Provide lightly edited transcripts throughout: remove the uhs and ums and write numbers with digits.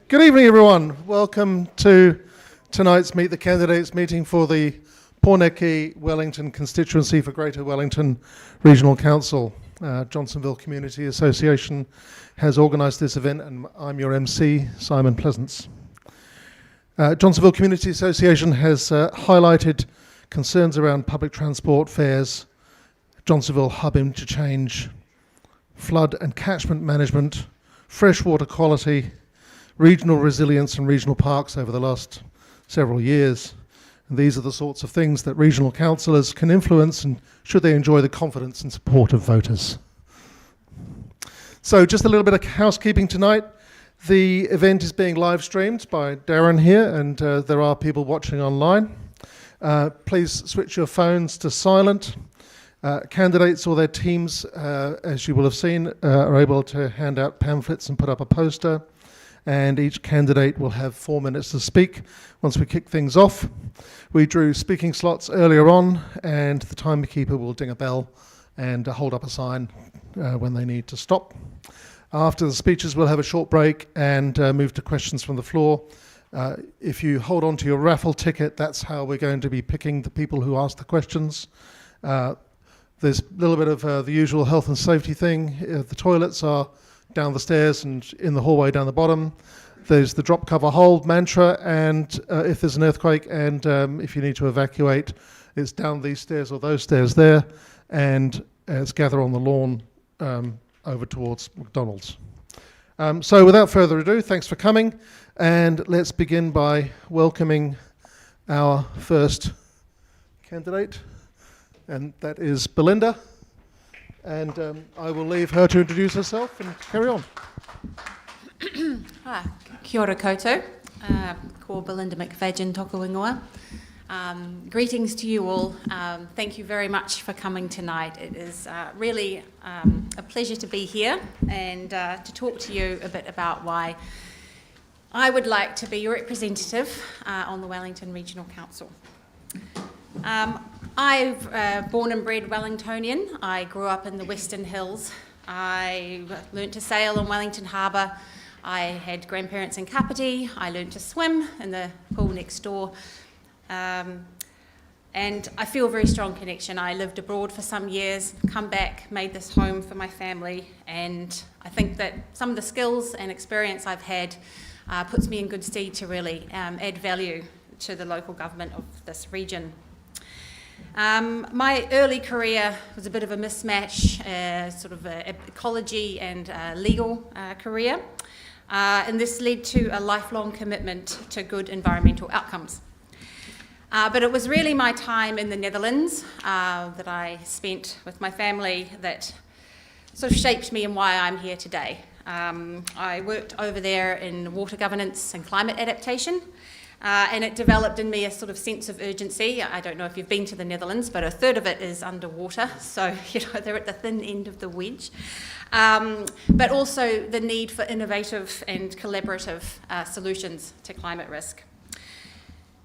Good evening, everyone. Welcome to tonight's Meet the Candidates meeting for the Pōneke Wellington constituency for Greater Wellington Regional Council. Johnsonville Community Association has organised this event, and I'm your MC, Simon Pleasance. Johnsonville Community Association has highlighted concerns around public transport fares, Johnsonville hub interchange, flood and catchment management, freshwater quality, regional resilience and regional parks over the last several years. And these are the sorts of things that regional councillors can influence, and should they enjoy the confidence and support of voters. So just a little bit of housekeeping tonight. The event is being live streamed by Darren here, and there are people watching online. Please switch your phones to silent. Candidates or their teams, as you will have seen, are able to hand out pamphlets and put up a poster, and each candidate will have 4 minutes to speak once we kick things off. We drew speaking slots earlier on, and the timekeeper will ding a bell and hold up a sign when they need to stop. After the speeches, we'll have a short break and move to questions from the floor. If you hold on to your raffle ticket, that's how we're going to be picking the people who ask the questions. There's a little bit of the usual health and safety thing. The toilets are down the stairs and in the hallway down the bottom. There's the drop, cover, hold mantra, and if there's an earthquake and if you need to evacuate, it's down these stairs or those stairs there, and it's gather on the lawn over towards McDonald's. So without further ado, thanks for coming, and let's begin by welcoming our first candidate, and that is Belinda. And I will leave her to introduce herself and carry on. Kia ora koutou. Ko Belinda McFadgen toka ingoa. Greetings to you all. Thank you very much for coming tonight. It is really a pleasure to be here and to talk to you a bit about why I would like to be your representative on the Wellington Regional Council. I'm born and bred Wellingtonian. I grew up in the Western Hills. I learnt to sail in Wellington Harbour. I had grandparents in Kapiti. I learnt to swim in the pool next door. And I feel a very strong connection. I lived abroad for some years, come back, made this home for my family, and I think that some of the skills and experience I've had puts me in good stead to really add value to the local government of this region. My early career was a bit of a mismatch, sort of an ecology and legal career, and this led to a lifelong commitment to good environmental outcomes. But it was really my time in the Netherlands that I spent with my family that sort of shaped me and why I'm here today. I worked over there in water governance and climate adaptation. And it developed in me a sort of sense of urgency. I don't know if you've been to the Netherlands, but a third of it is underwater, so they're at the thin end of the wedge. But also the need for innovative and collaborative solutions to climate risk.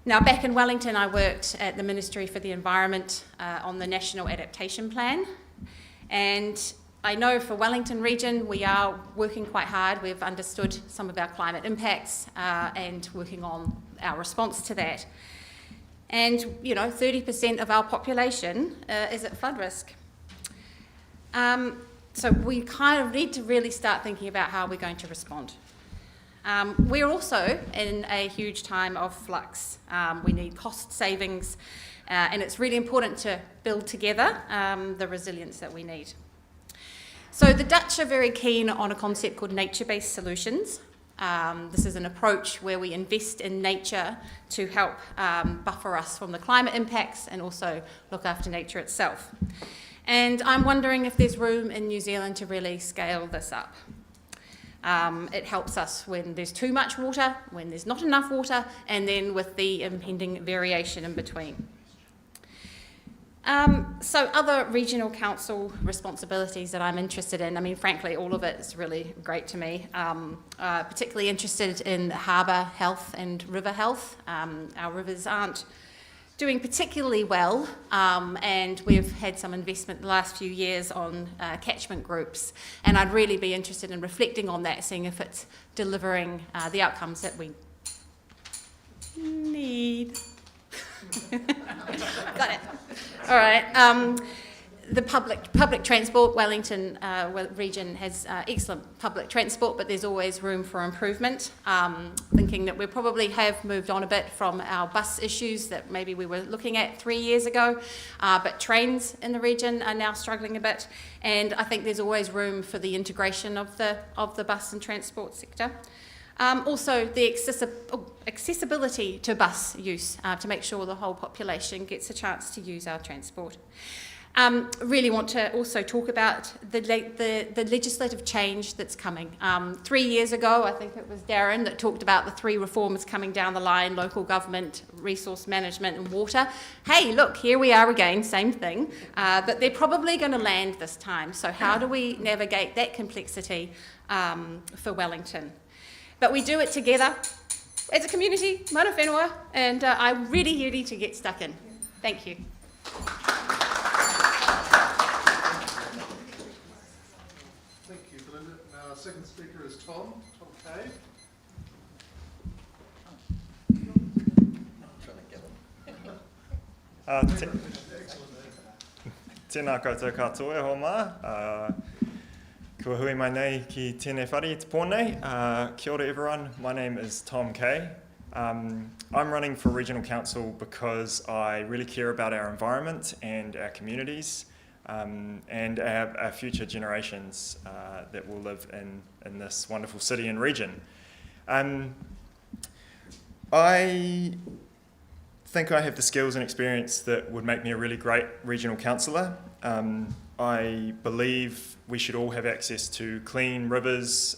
Now, back in Wellington, I worked at the Ministry for the Environment on the National Adaptation Plan, and I know for Wellington region, we are working quite hard. We've understood some of our climate impacts and working on our response to that. And, 30% of our population is at flood risk. So we kind of need to really start thinking about how we're going to respond. We're also in a huge time of flux. We need cost savings, and it's really important to build together the resilience that we need. So the Dutch are very keen on a concept called nature-based solutions. This is an approach where we invest in nature to help buffer us from the climate impacts and also look after nature itself. And I'm wondering if there's room in New Zealand to really scale this up. It helps us when there's too much water, when there's not enough water, and then with the impending variation in between. So other regional council responsibilities that I'm interested in, frankly, all of it is really great to me. Particularly interested in harbour health and river health. Our rivers aren't doing particularly well, and we've had some investment the last few years on catchment groups, and I'd really be interested in reflecting on that, seeing if it's delivering the outcomes that we need. Got it. All right. The public transport, Wellington region has excellent public transport, but there's always room for improvement. Thinking that we probably have moved on a bit from our bus issues that maybe we were looking at 3 years ago, but trains in the region are now struggling a bit, and I think there's always room for the integration of the bus and transport sector. Also, the accessibility to bus use to make sure the whole population gets a chance to use our transport. Really want to also talk about the legislative change that's coming. 3 years ago, I think it was Darren that talked about the 3 reforms coming down the line: local government, resource management and water. Hey, look, here we are again, same thing, but they're probably going to land this time. So how do we navigate that complexity for Wellington? But we do it together as a community, mana whenua, and I'm really ready to get stuck in. Thank you. Our second speaker is Tom Kay. Tēnā koutou katoa e ho mā. Kua hui mai nei ki tēnei whare te pōnei. Kia ora everyone, my name is Tom Kay. I'm running for Regional Council because I really care about our environment and our communities. And our future generations that will live in this wonderful city and region. I think I have the skills and experience that would make me a really great regional councillor. I believe we should all have access to clean rivers,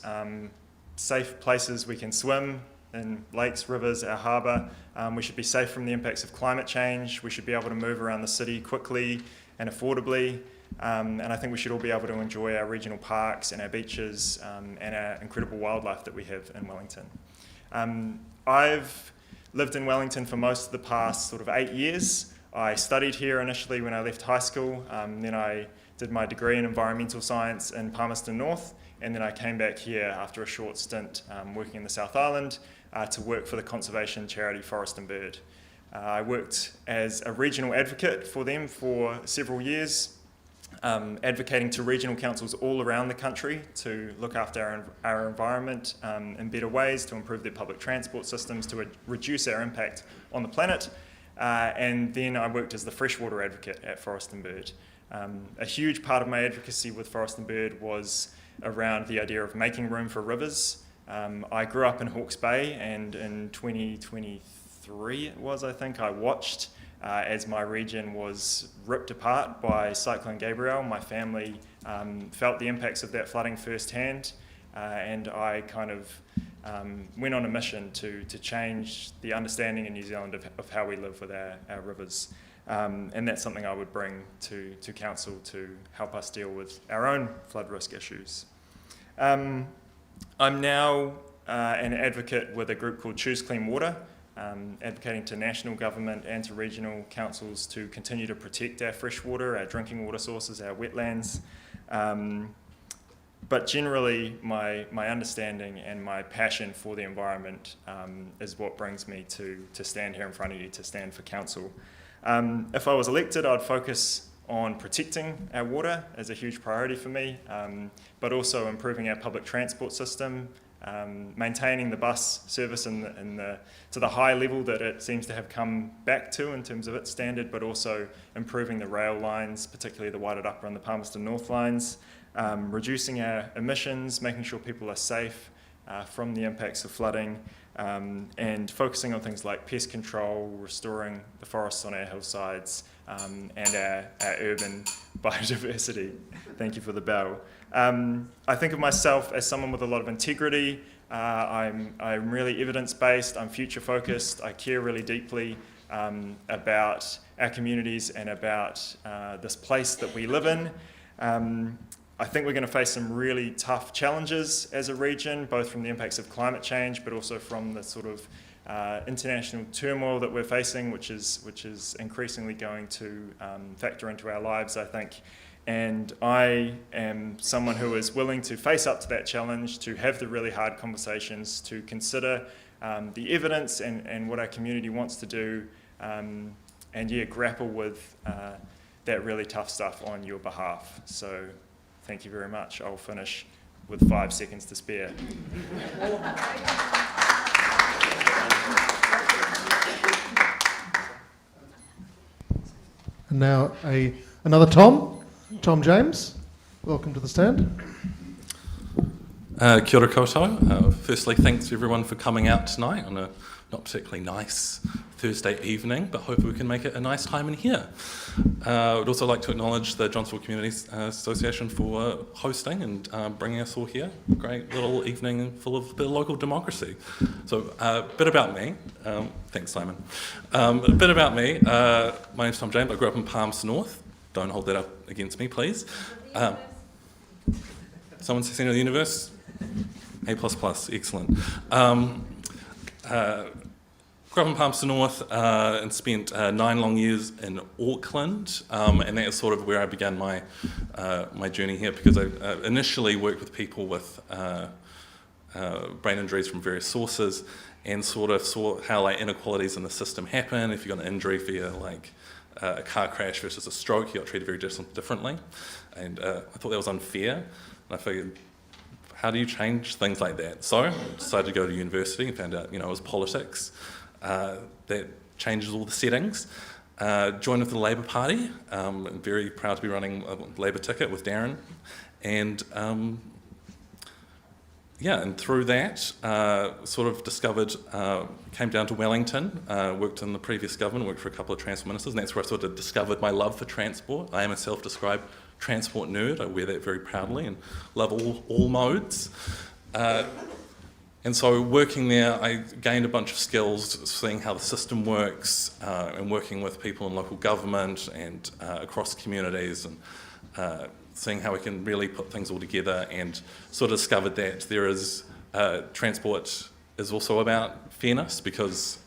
safe places we can swim in lakes, rivers, our harbour. We should be safe from the impacts of climate change. We should be able to move around the city quickly and affordably, and I think we should all be able to enjoy our regional parks and our beaches and our incredible wildlife that we have in Wellington. I've lived in Wellington for most of the past sort of 8 years. I studied here initially when I left high school, then I did my degree in environmental science in Palmerston North, and then I came back here after a short stint working in the South Island to work for the conservation charity Forest and Bird. I worked as a regional advocate for them for several years, advocating to regional councils all around the country to look after our environment in better ways, to improve their public transport systems, to reduce our impact on the planet. And then I worked as the freshwater advocate at Forest and Bird. A huge part of my advocacy with Forest and Bird was around the idea of making room for rivers. I grew up in Hawke's Bay, and in 2023 it was, I think, I watched as my region was ripped apart by Cyclone Gabrielle. My family felt the impacts of that flooding firsthand, and I kind of went on a mission to change the understanding in New Zealand of how we live with our rivers. And that's something I would bring to Council to help us deal with our own flood risk issues. I'm now an advocate with a group called Choose Clean Water, advocating to national government and to regional councils to continue to protect our freshwater, our drinking water sources, our wetlands. But generally, my understanding and my passion for the environment is what brings me to stand here in front of you, to stand for council. If I was elected, I'd focus on protecting our water as a huge priority for me, but also improving our public transport system, maintaining the bus service to the high level that it seems to have come back to in terms of its standard, but also improving the rail lines, particularly the Wairarapa and the Palmerston North lines, reducing our emissions, making sure people are safe from the impacts of flooding, and focusing on things like pest control, restoring the forests on our hillsides, and our urban biodiversity. Thank you for the bell. I think of myself as someone with a lot of integrity. I'm really evidence-based, I'm future-focused, I care really deeply about our communities and about this place that we live in. I think we're going to face some really tough challenges as a region, both from the impacts of climate change, but also from the sort of international turmoil that we're facing, which is increasingly going to factor into our lives, I think. And I am someone who is willing to face up to that challenge, to have the really hard conversations, to consider the evidence and what our community wants to do, and grapple with that really tough stuff on your behalf. So thank you very much. I'll finish with 5 seconds to spare. And now another Tom James. Welcome to the stand. Kia ora koutou. Firstly, thanks to everyone for coming out tonight on a not particularly nice Thursday evening, but hopefully we can make it a nice time in here. I would also like to acknowledge the Johnsonville Community Association for hosting and bringing us all here. Great little evening full of a bit of local democracy. So a bit about me. Thanks, Simon. A bit about me. My name's Tom James. I grew up in Palms North. Don't hold that up against me, please. Someone says Centre of the Universe? A++, excellent. Grew up in Palmerston North and spent 9 long years in Auckland, and that is sort of where I began my journey here, because I initially worked with people with brain injuries from various sources, and sort of saw how like inequalities in the system happen. If you got an injury via like a car crash versus a stroke, you got treated very differently, and I thought that was unfair, and I figured, how do you change things like that? So I decided to go to university and found out, it was politics. That changes all the settings. Joined with the Labour Party. I'm very proud to be running a Labour ticket with Darren. And and through that, sort of discovered, came down to Wellington, worked in the previous government, worked for a couple of transport ministers, and that's where I sort of discovered my love for transport. I am a self-described transport nerd. I wear that very proudly and love all modes. And so working there, I gained a bunch of skills, seeing how the system works, and working with people in local government and across communities, and seeing how we can really put things all together, and sort of discovered that there is, transport is also about fairness, because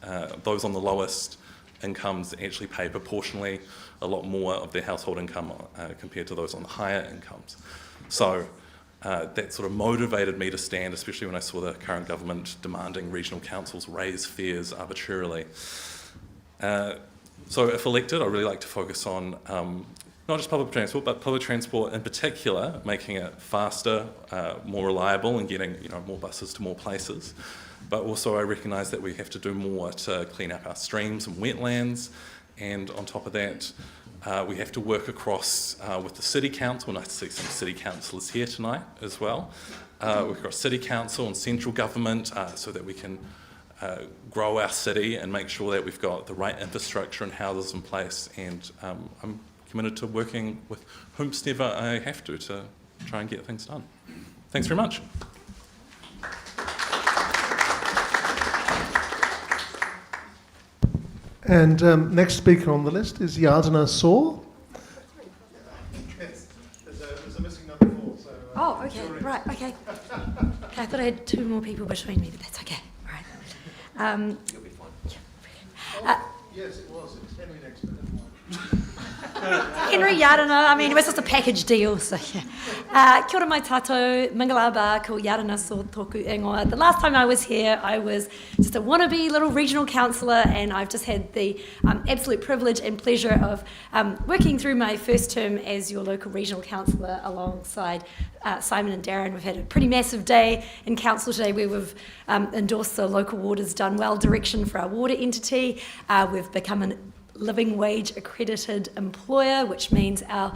those on the lowest incomes actually pay proportionally a lot more of their household income compared to those on the higher incomes. So that sort of motivated me to stand, especially when I saw the current government demanding regional councils raise fares arbitrarily. So if elected, I'd really like to focus on not just public transport, but public transport in particular, making it faster, more reliable, and getting more buses to more places. But also I recognise that we have to do more to clean up our streams and wetlands, and on top of that, we have to work across with the City Council. Nice to see some City Councillors here tonight as well. Work across City Council and central government so that we can grow our city and make sure that we've got the right infrastructure and houses in place. And I'm committed to working with whomsoever I have to try and get things done. Thanks very much. And next speaker on the list is Yardena Saw. Yes, there's a missing number 4. So, oh, okay, right, okay. I thought I had 2 more people between me, but that's okay. All right. You'll be fine. yes, it was. It was Henry next, but never mind. Henry Yardena, I mean, it was just a package deal, so yeah. Kia ora mai tātou, mingalaba ko Yardena so tōku ingoa. The last time I was here, I was just a wannabe little regional councillor, and I've just had the absolute privilege and pleasure of working through my first term as your local regional councillor alongside Simon and Darren. We've had a pretty massive day in council today where we've endorsed the Local Waters Done Well direction for our water entity. We've become an living wage accredited employer, which means our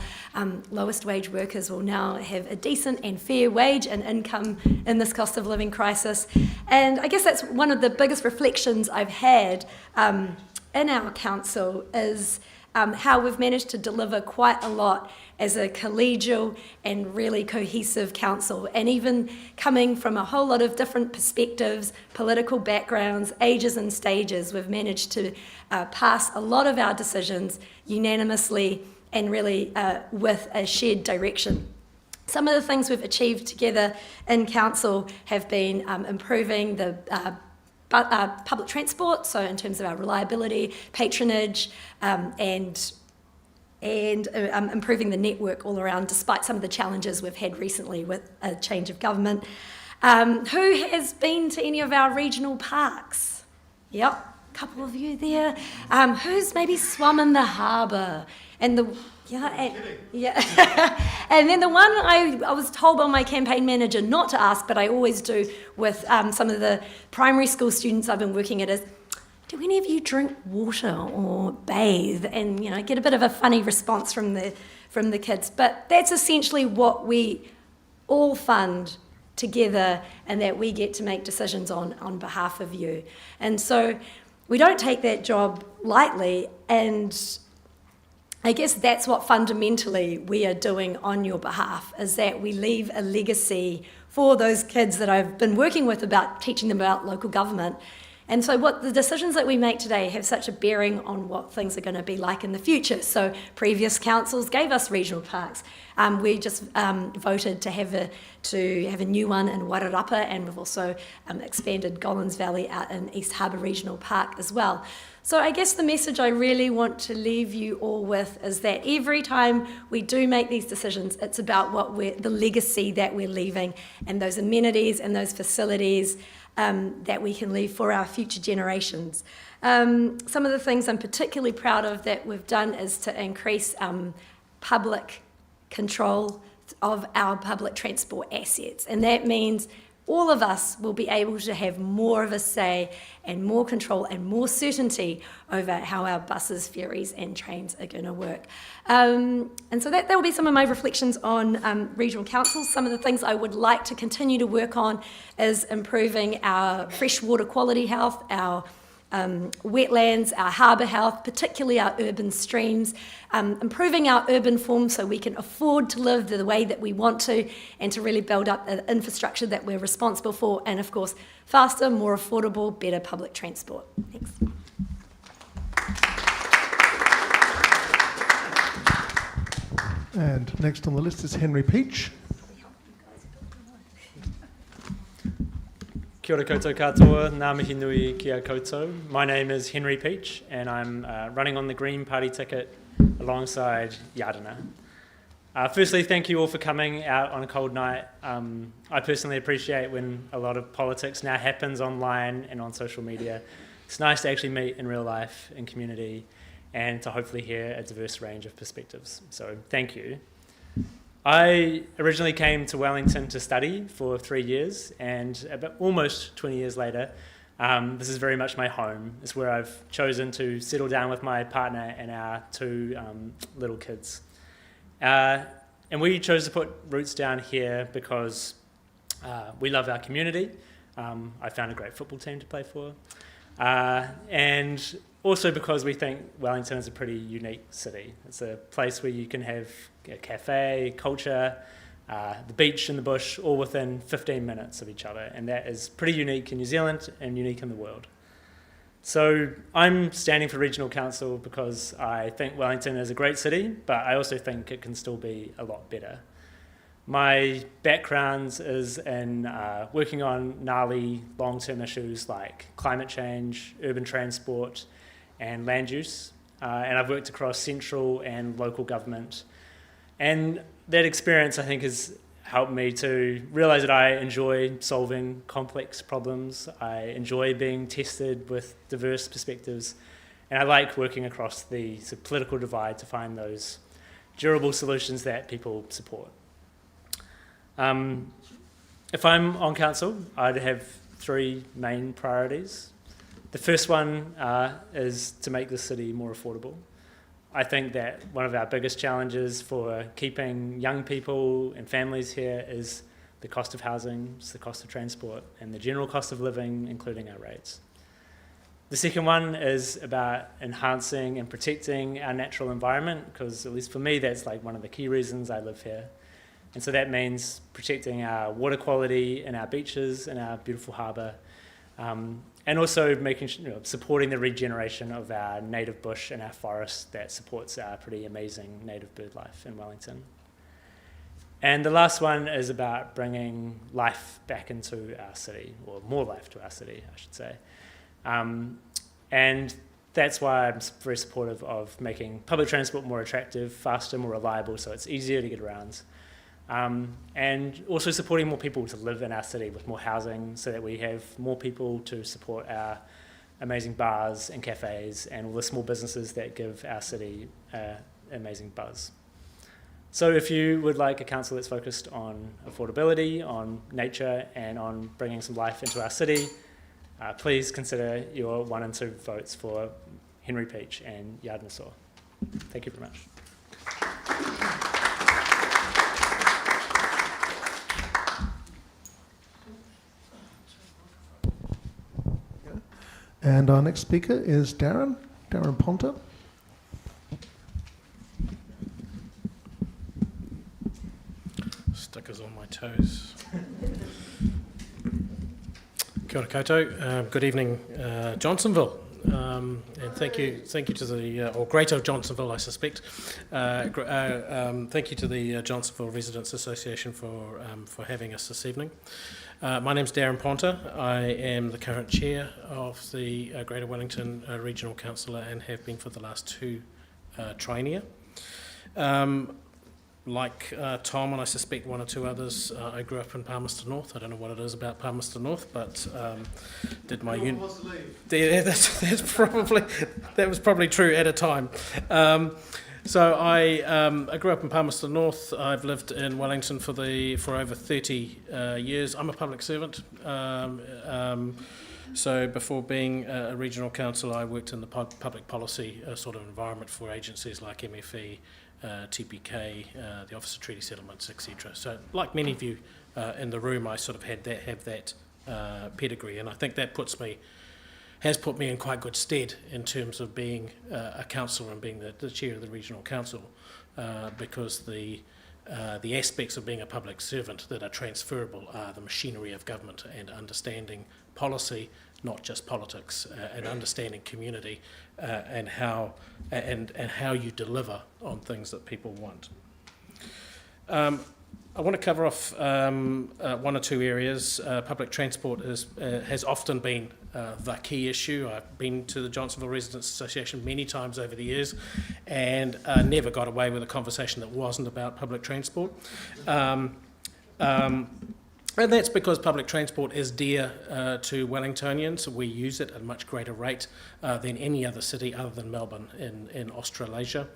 lowest wage workers will now have a decent and fair wage and income in this cost of living crisis. And I guess that's one of the biggest reflections I've had in our council is how we've managed to deliver quite a lot as a collegial and really cohesive council, and even coming from a whole lot of different perspectives, political backgrounds, ages and stages, we've managed to pass a lot of our decisions unanimously and really with a shared direction. Some of the things we've achieved together in council have been improving the public transport, so in terms of our reliability, patronage, and improving the network all around, despite some of the challenges we've had recently with a change of government. Who has been to any of our regional parks? Yep, a couple of you there. Who's maybe swum in the harbour? And the and then the one I was told by my campaign manager not to ask, but I always do with some of the primary school students I've been working at is, do any of you drink water or bathe? And get a bit of a funny response from the kids. But that's essentially what we all fund together, and that we get to make decisions on behalf of you. And so we don't take that job lightly, and I guess that's what fundamentally we are doing on your behalf, is that we leave a legacy for those kids that I've been working with about teaching them about local government. And so what the decisions that we make today have such a bearing on what things are going to be like in the future. So previous councils gave us regional parks. We just voted to have a new one in Wairarapa, and we've also expanded Gollins Valley out in East Harbour Regional Park as well. So I guess the message I really want to leave you all with is that every time we do make these decisions, it's about the legacy that we're leaving, and those amenities and those facilities that we can leave for our future generations. Some of the things I'm particularly proud of that we've done is to increase public control of our public transport assets, and that means all of us will be able to have more of a say and more control and more certainty over how our buses, ferries and trains are going to work. And so that will be some of my reflections on regional councils. Some of the things I would like to continue to work on is improving our freshwater quality health, our wetlands, our harbour health, particularly our urban streams, improving our urban form so we can afford to live the way that we want to, and to really build up the infrastructure that we're responsible for, and of course, faster, more affordable, better public transport. Thanks. And next on the list is Henry Peach. Kia ora koutou katoa, ngā mihi nui kia koutou. My name is Henry Peach, and I'm running on the Green Party ticket alongside Yardena. Firstly, thank you all for coming out on a cold night. I personally appreciate when a lot of politics now happens online and on social media. It's nice to actually meet in real life, in community, and to hopefully hear a diverse range of perspectives. So thank you. I originally came to Wellington to study for 3 years, and about almost 20 years later, this is very much my home. It's where I've chosen to settle down with my partner and our 2 little kids. And we chose to put roots down here because we love our community. I found a great football team to play for. And also because we think Wellington is a pretty unique city. It's a place where you can have a cafe, culture, the beach and the bush, all within 15 minutes of each other. And that is pretty unique in New Zealand and unique in the world. So I'm standing for Regional Council because I think Wellington is a great city, but I also think it can still be a lot better. My background is in working on gnarly long-term issues like climate change, urban transport, and land use. And I've worked across central and local government. And that experience, I think, has helped me to realise that I enjoy solving complex problems. I enjoy being tested with diverse perspectives. And I like working across the political divide to find those durable solutions that people support. If I'm on council, I'd have 3 main priorities. The first one is to make the city more affordable. I think that one of our biggest challenges for keeping young people and families here is the cost of housing, the cost of transport, and the general cost of living, including our rates. The second one is about enhancing and protecting our natural environment, because at least for me, that's like one of the key reasons I live here. And so that means protecting our water quality in our beaches and our beautiful harbour, and also supporting the regeneration of our native bush and our forest that supports our pretty amazing native bird life in Wellington. And the last one is about bringing life back into our city, or more life to our city, I should say. And that's why I'm very supportive of making public transport more attractive, faster, more reliable, so it's easier to get around. And also supporting more people to live in our city with more housing so that we have more people to support our amazing bars and cafes and all the small businesses that give our city amazing buzz. So if you would like a council that's focused on affordability, on nature, and on bringing some life into our city, please consider your 1 and 2 votes for Henry Peach and Yardnasaw. Thank you very much. And our next speaker is Darren Ponter. Stickers on my toes. Kia ora koutou. Good evening, Johnsonville. And thank you to the, or Greater Johnsonville, I suspect. Thank you to the Johnsonville Residents Association for having us this evening. My name's Darren Ponter. I am the current chair of the Greater Wellington Regional Councillor and have been for the last 2 triennia. Like Tom and I suspect 1 or 2 others, I grew up in Palmerston North. I don't know what it is about Palmerston North, but did my that was probably true at a time. So I grew up in Palmerston North. I've lived in Wellington for over 30 years. I'm a public servant. So before being a regional councillor, I worked in the public policy sort of environment for agencies like MFE, TPK, the Office of Treaty Settlements, etc. So like many of you in the room, I sort of have that pedigree, and I think that has put me in quite good stead in terms of being a councillor and being the chair of the regional council, because the aspects of being a public servant that are transferable are the machinery of government and understanding policy, not just politics, and understanding community and how you deliver on things that people want. I want to cover off 1 or 2 areas. Public transport has often been the key issue. I've been to the Johnsonville Residents Association many times over the years and never got away with a conversation that wasn't about public transport. And that's because public transport is dear to Wellingtonians. We use it at a much greater rate than any other city other than Melbourne in Australasia.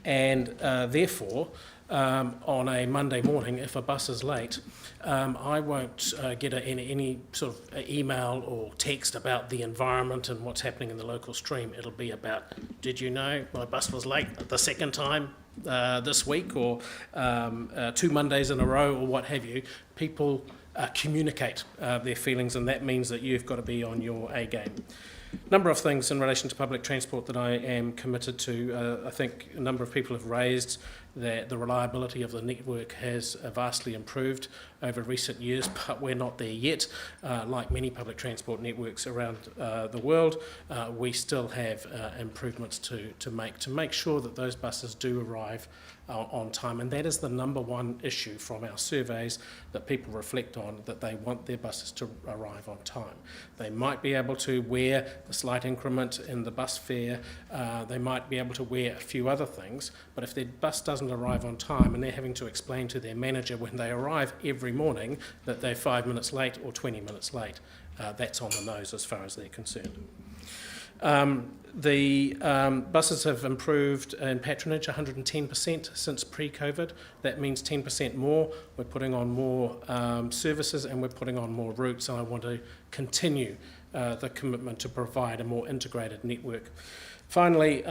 Therefore, on a Monday morning, if a bus is late, I won't get any sort of email or text about the environment and what's happening in the local stream. It'll be about, did you know my bus was late the second time this week, or 2 Mondays in a row, or what have you. People communicate their feelings, and that means that you've got to be on your A game. Number of things in relation to public transport that I am committed to. I think a number of people have raised that the reliability of the network has vastly improved over recent years, but we're not there yet. Like many public transport networks around the world, we still have improvements to make sure that those buses do arrive on time, and that is the number 1 issue from our surveys that people reflect on, that they want their buses to arrive on time. They might be able to wear a slight increment in the bus fare, they might be able to wear a few other things, but if their bus doesn't arrive on time and they're having to explain to their manager when they arrive every morning that they're 5 minutes late or 20 minutes late, that's on the nose as far as they're concerned. The buses have improved in patronage 110% since pre-COVID. That means 10% more. We're putting on more services and we're putting on more routes, and I want to continue the commitment to provide a more integrated network. Finally,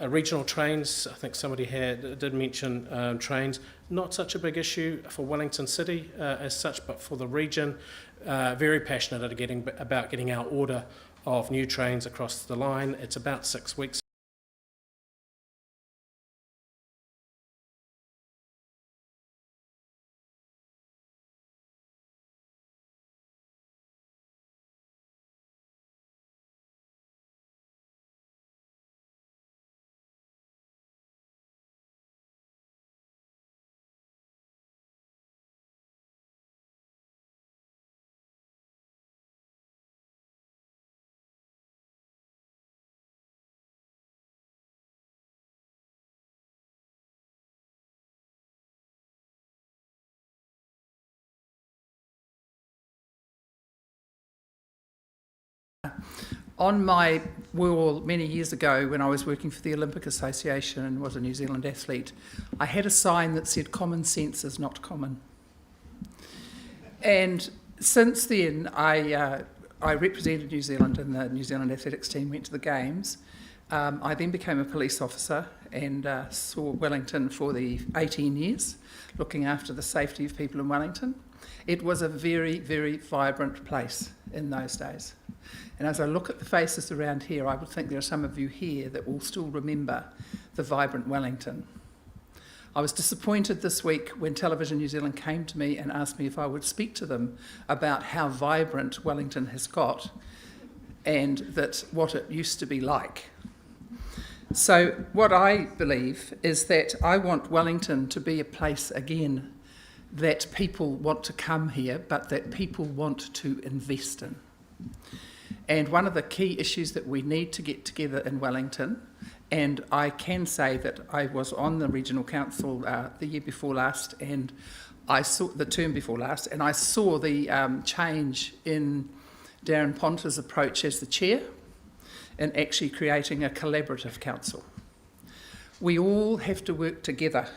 regional trains. I think somebody did mention trains. Not such a big issue for Wellington City as such, but for the region, very passionate about getting our order of new trains across the line. It's about 6 weeks. On my wall many years ago, when I was working for the Olympic Association and was a New Zealand athlete, I had a sign that said common sense is not common. And since then, I represented New Zealand and the New Zealand athletics team went to the Games. I then became a police officer and saw Wellington for the 18 years, looking after the safety of people in Wellington. It was a very, very vibrant place in those days. And as I look at the faces around here, I would think there are some of you here that will still remember the vibrant Wellington. I was disappointed this week when Television New Zealand came to me and asked me if I would speak to them about how vibrant Wellington has got and that what it used to be like. So what I believe is that I want Wellington to be a place again that people want to come here, but that people want to invest in. And one of the key issues that we need to get together in Wellington, and I can say that I was on the regional council the year before last, and I saw the term before last, and I saw the change in Darren Ponter's approach as the chair in actually creating a collaborative council. We all have to work together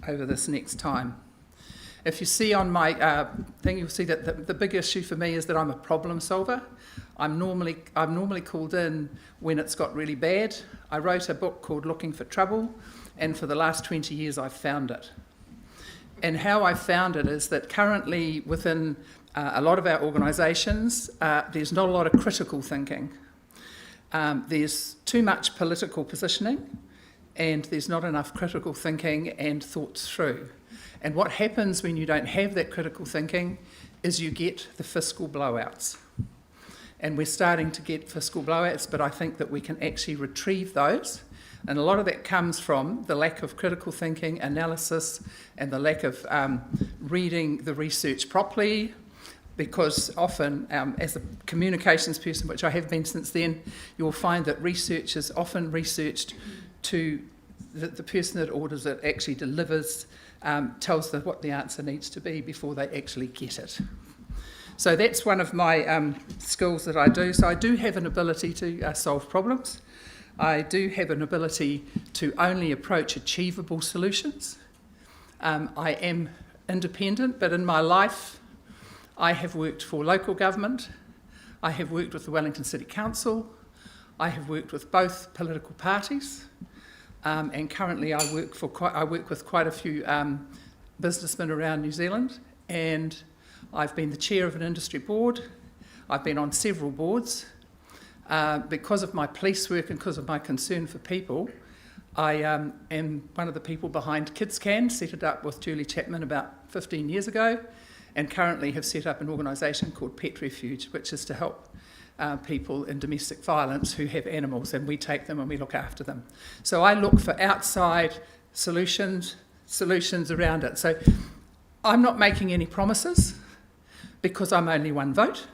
over this next time. If you see on my thing, you'll see that the big issue for me is that I'm a problem solver. I'm normally called in when it's got really bad. I wrote a book called Looking for Trouble, and for the last 20 years I've found it. And how I found it is that currently within a lot of our organisations, there's not a lot of critical thinking. There's too much political positioning, and there's not enough critical thinking and thoughts through. And what happens when you don't have that critical thinking is you get the fiscal blowouts. And we're starting to get fiscal blowouts, but I think that we can actually retrieve those. And a lot of that comes from the lack of critical thinking, analysis, and the lack of reading the research properly, because often, as a communications person, which I have been since then, you'll find that research is often researched to the person that orders it actually delivers, tells them what the answer needs to be before they actually get it. So that's one of my skills that I do. So I do have an ability to solve problems. I do have an ability to only approach achievable solutions. I am independent, but in my life, I have worked for local government. I have worked with the Wellington City Council. I have worked with both political parties. And currently I work with quite a few businessmen around New Zealand, and I've been the chair of an industry board. I've been on several boards. Because of my police work and because of my concern for people, I am one of the people behind KidsCan, set it up with Julie Chapman about 15 years ago, and currently have set up an organisation called Pet Refuge, which is to help people in domestic violence who have animals, and we take them and we look after them. So I look for outside solutions around it. So I'm not making any promises because I'm only one vote,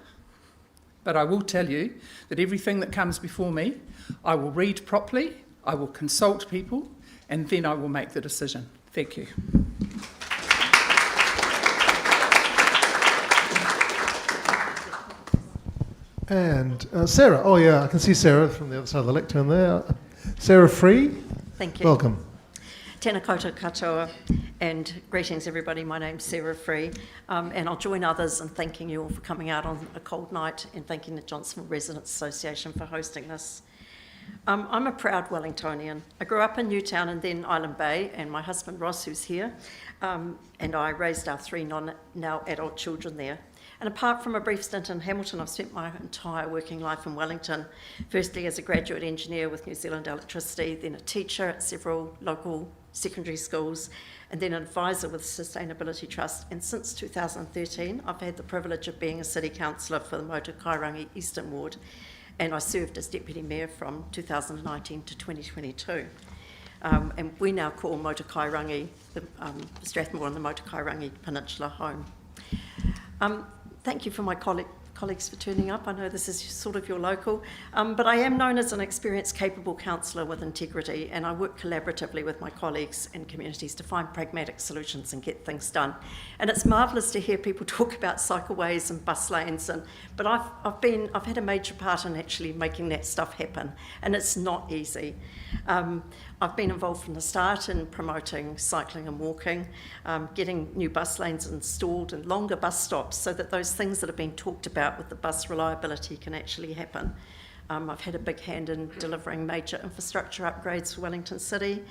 but I will tell you that everything that comes before me, I will read properly, I will consult people, and then I will make the decision. Thank you. And Sarah, oh yeah, I can see Sarah from the other side of the lectern there. Sarah Free. Thank you. Welcome. Tēnā koutou katoa, and greetings everybody. My name's Sarah Free, and I'll join others in thanking you all for coming out on a cold night and thanking the Johnsonville Residents Association for hosting this. I'm a proud Wellingtonian. I grew up in Newtown and then Island Bay, and my husband Ross, who's here, and I raised our three now adult children there. And apart from a brief stint in Hamilton, I've spent my entire working life in Wellington, firstly as a graduate engineer with New Zealand Electricity, then a teacher at several local secondary schools, and then an advisor with Sustainability Trust. And since 2013, I've had the privilege of being a city councillor for the Motokairangi Eastern Ward, and I served as deputy mayor from 2019 to 2022. And we now call Motokairangi, Strathmore and the Motokairangi Peninsula home. Thank you for my colleagues for turning up. I know this is sort of your local, but I am known as an experienced, capable councillor with integrity, and I work collaboratively with my colleagues and communities to find pragmatic solutions and get things done. And it's marvellous to hear people talk about cycleways and bus lanes, but I've had a major part in actually making that stuff happen, and it's not easy. I've been involved from the start in promoting cycling and walking, getting new bus lanes installed and longer bus stops so that those things that have been talked about with the bus reliability can actually happen. I've had a big hand in delivering major infrastructure upgrades for Wellington City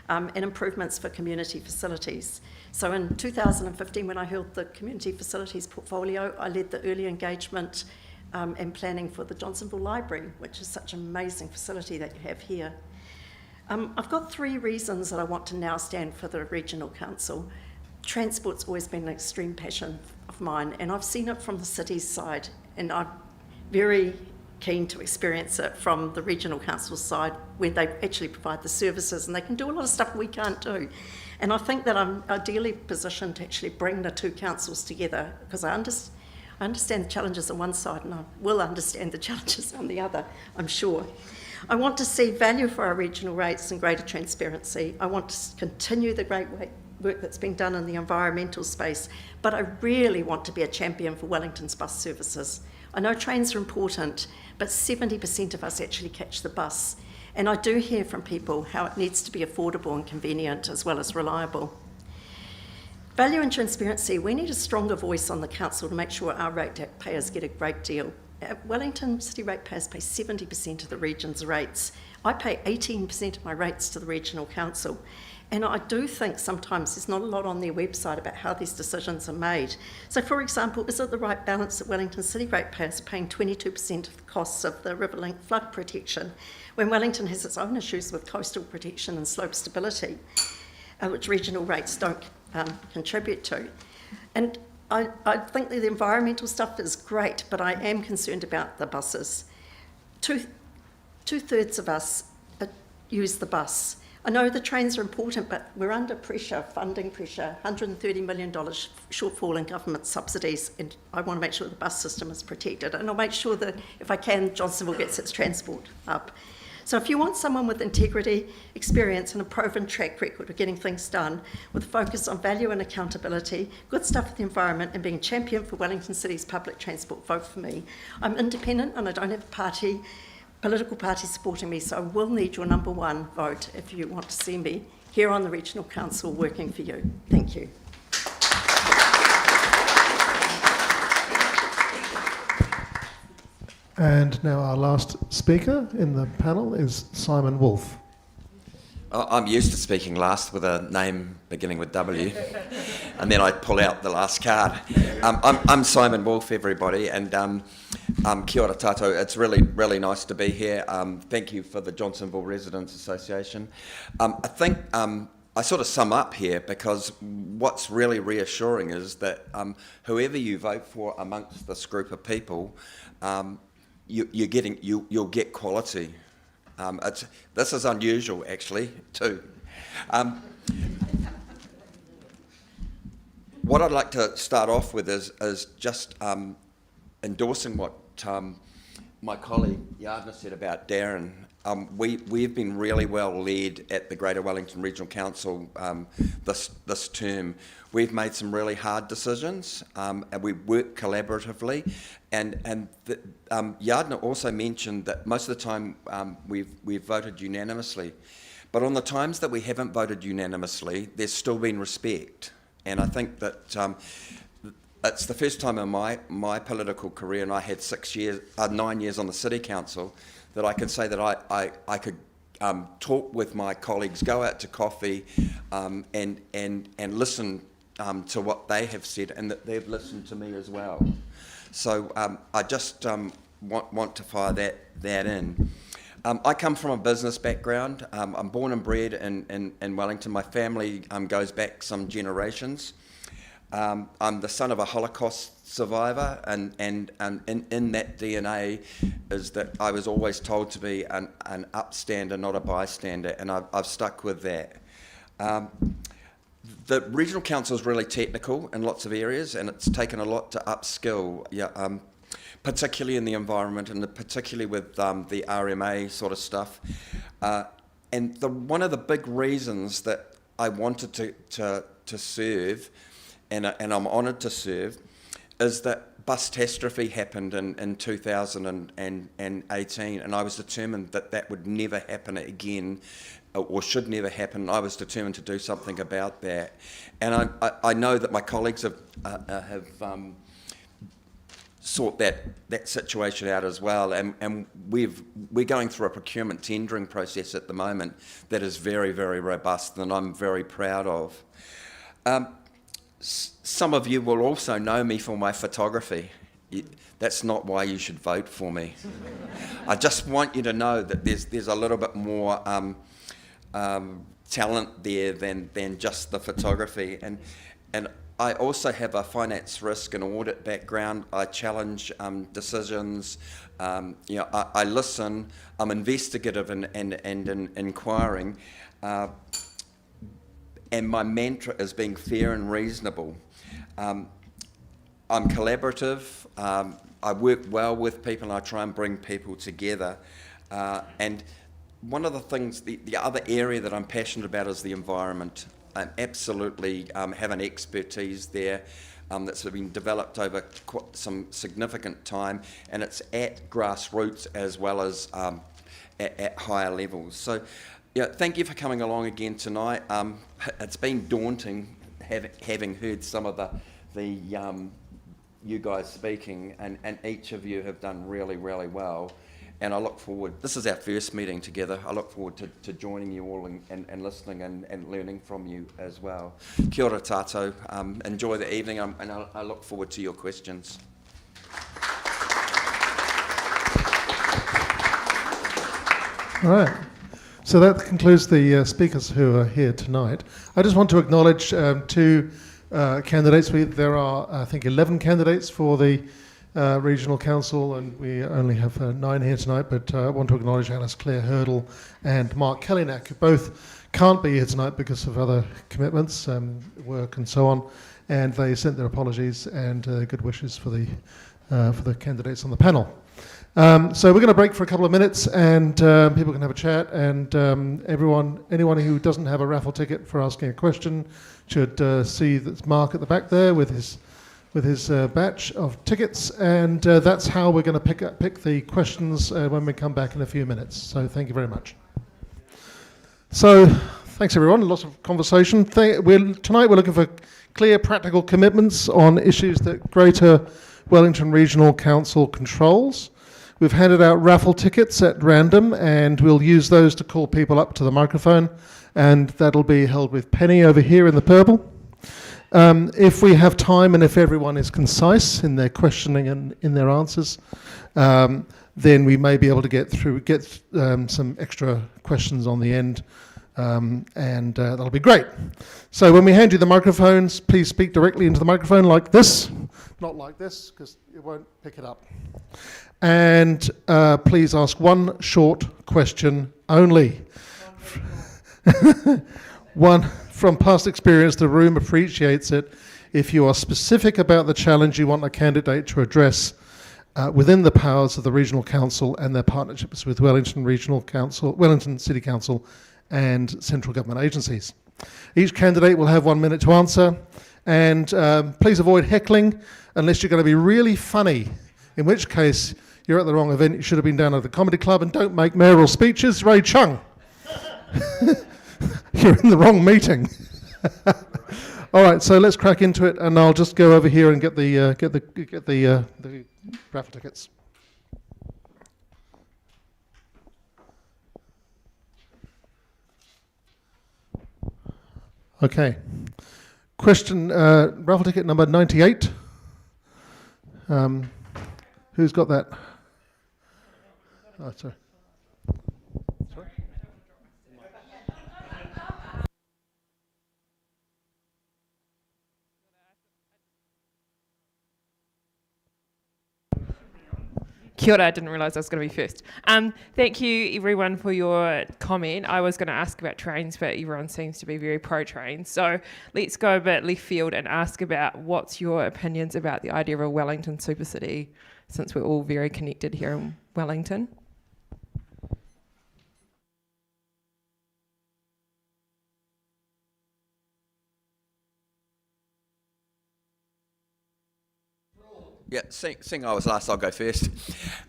and improvements for community facilities. So in 2015, when I held the community facilities portfolio, I led the early engagement and planning for the Johnsonville Library, which is such an amazing facility that you have here. I've got 3 reasons that I want to now stand for the Regional Council. Transport's always been an extreme passion of mine, and I've seen it from the city's side, and I'm very keen to experience it from the Regional Council's side, where they actually provide the services and they can do a lot of stuff we can't do. And I think that I'm ideally positioned to actually bring the 2 councils together, because I understand the challenges on one side and I will understand the challenges on the other, I'm sure. I want to see value for our regional rates and greater transparency. I want to continue the great work that's been done in the environmental space, but I really want to be a champion for Wellington's bus services. I know trains are important, but 70% of us actually catch the bus. And I do hear from people how it needs to be affordable and convenient as well as reliable. Value and transparency, we need a stronger voice on the council to make sure our ratepayers get a great deal. Wellington City ratepayers pay 70% of the region's rates. I pay 18% of my rates to the Regional Council. And I do think sometimes there's not a lot on their website about how these decisions are made. So for example, is it the right balance that Wellington City ratepayers are paying 22% of the costs of the Riverlink flood protection, when Wellington has its own issues with coastal protection and slope stability, which regional rates don't contribute to? And I think that the environmental stuff is great, but I am concerned about the buses. Two-thirds of us use the bus. I know the trains are important, but we're under pressure, funding pressure, $130 million shortfall in government subsidies, and I want to make sure the bus system is protected. And I'll make sure that, if I can, Johnsonville gets its transport up. So if you want someone with integrity, experience and a proven track record of getting things done, with a focus on value and accountability, good stuff for the environment and being a champion for Wellington City's public transport, vote for me. I'm independent and I don't have a political party supporting me, so I will need your number 1 vote if you want to see me here on the Regional Council working for you. Thank you. And now our last speaker in the panel is Simon Wolf. I'm used to speaking last with a name beginning with W, and then I pull out the last card. I'm Simon Wolf, everybody, and kia ora tātou. It's really nice to be here. Thank you for the Johnsonville Residents Association. I think I sort of sum up here because what's really reassuring is that whoever you vote for amongst this group of people, you'll get quality. This is unusual, actually, too. What I'd like to start off with is just endorsing what my colleague Yardner said about Darren. We've been really well led at the Greater Wellington Regional Council this term. We've made some really hard decisions, and we work collaboratively. And Yardner also mentioned that most of the time we've voted unanimously, but on the times that we haven't voted unanimously, there's still been respect. And I think that it's the first time in my political career, and I had 9 years on the City Council, that I can say that I could talk with my colleagues, go out to coffee, and listen to what they have said, and that they've listened to me as well. So I just want to fire that in. I come from a business background. I'm born and bred in Wellington. My family goes back some generations. I'm the son of a Holocaust survivor, and in that DNA is that I was always told to be an upstander, not a bystander, and I've stuck with that. The Regional Council is really technical in lots of areas, and it's taken a lot to upskill. particularly in the environment and particularly with the RMA sort of stuff. And one of the big reasons that I wanted to serve, and I'm honoured to serve, is that bustastrophe happened in 2018, and I was determined that would never happen again, or should never happen. I was determined to do something about that, and I know that my colleagues have sort that situation out as well, and we're going through a procurement tendering process at the moment that is very, very robust, and I'm very proud of. Some of you will also know me for my photography. That's not why you should vote for me. I just want you to know that there's a little bit more talent there than just the photography, and I also have a finance risk and audit background. I challenge decisions. I listen. I'm investigative and inquiring. And my mantra is being fair and reasonable. I'm collaborative. I work well with people, and I try and bring people together. And one of the things, the other area that I'm passionate about is the environment. I absolutely have an expertise there that's been developed over some significant time, and it's at grassroots as well as at higher levels. So, yeah, thank you for coming along again tonight. It's been daunting having heard some of the you guys speaking, and each of you have done really, really well. And I look forward, this is our first meeting together, I look forward to joining you all and listening and learning from you as well. Kia ora tātou, enjoy the evening, and I look forward to your questions. All right. So that concludes the speakers who are here tonight. I just want to acknowledge two candidates. There are, I think, 11 candidates for the Regional Council, and we only have 9 here tonight, but I want to acknowledge Alice Claire Hurdle and Mark KELYNACK, who both can't be here tonight because of other commitments, work and so on, and they sent their apologies and good wishes for the candidates on the panel. So we're going to break for a couple of minutes, and people can have a chat, and anyone who doesn't have a raffle ticket for asking a question should see that's Mark at the back there with his batch of tickets, and that's how we're going to pick the questions when we come back in a few minutes. So thank you very much. So thanks everyone, lots of conversation. Tonight we're looking for clear practical commitments on issues that Greater Wellington Regional Council controls. We've handed out raffle tickets at random, and we'll use those to call people up to the microphone, and that'll be held with Penny over here in the purple. If we have time and if everyone is concise in their questioning and in their answers, then we may be able to get some extra questions on the end, and that'll be great. So when we hand you the microphones, please speak directly into the microphone like this, not like this, because it won't pick it up. And please ask one short question only. One, from past experience, the room appreciates it if you are specific about the challenge you want a candidate to address within the powers of the Regional Council and their partnerships with Wellington City Council and central government agencies. Each candidate will have 1 minute to answer, and please avoid heckling unless you're going to be really funny, in which case you're at the wrong event. You should have been down at the comedy club, and don't make mayoral speeches. Ray Chung. You're in the wrong meeting. All right, so let's crack into it, and I'll just go over here and get the raffle tickets. Okay. Question, raffle ticket number 98. Who's got that? Oh, sorry. Sorry? Kia ora, I didn't realise I was going to be first. Thank you everyone for your comment. I was going to ask about trains, but everyone seems to be very pro-train. So let's go a bit left field and ask about what's your opinions about the idea of a Wellington super city since we're all very connected here in Wellington. Yeah, seeing I was last, I'll go first.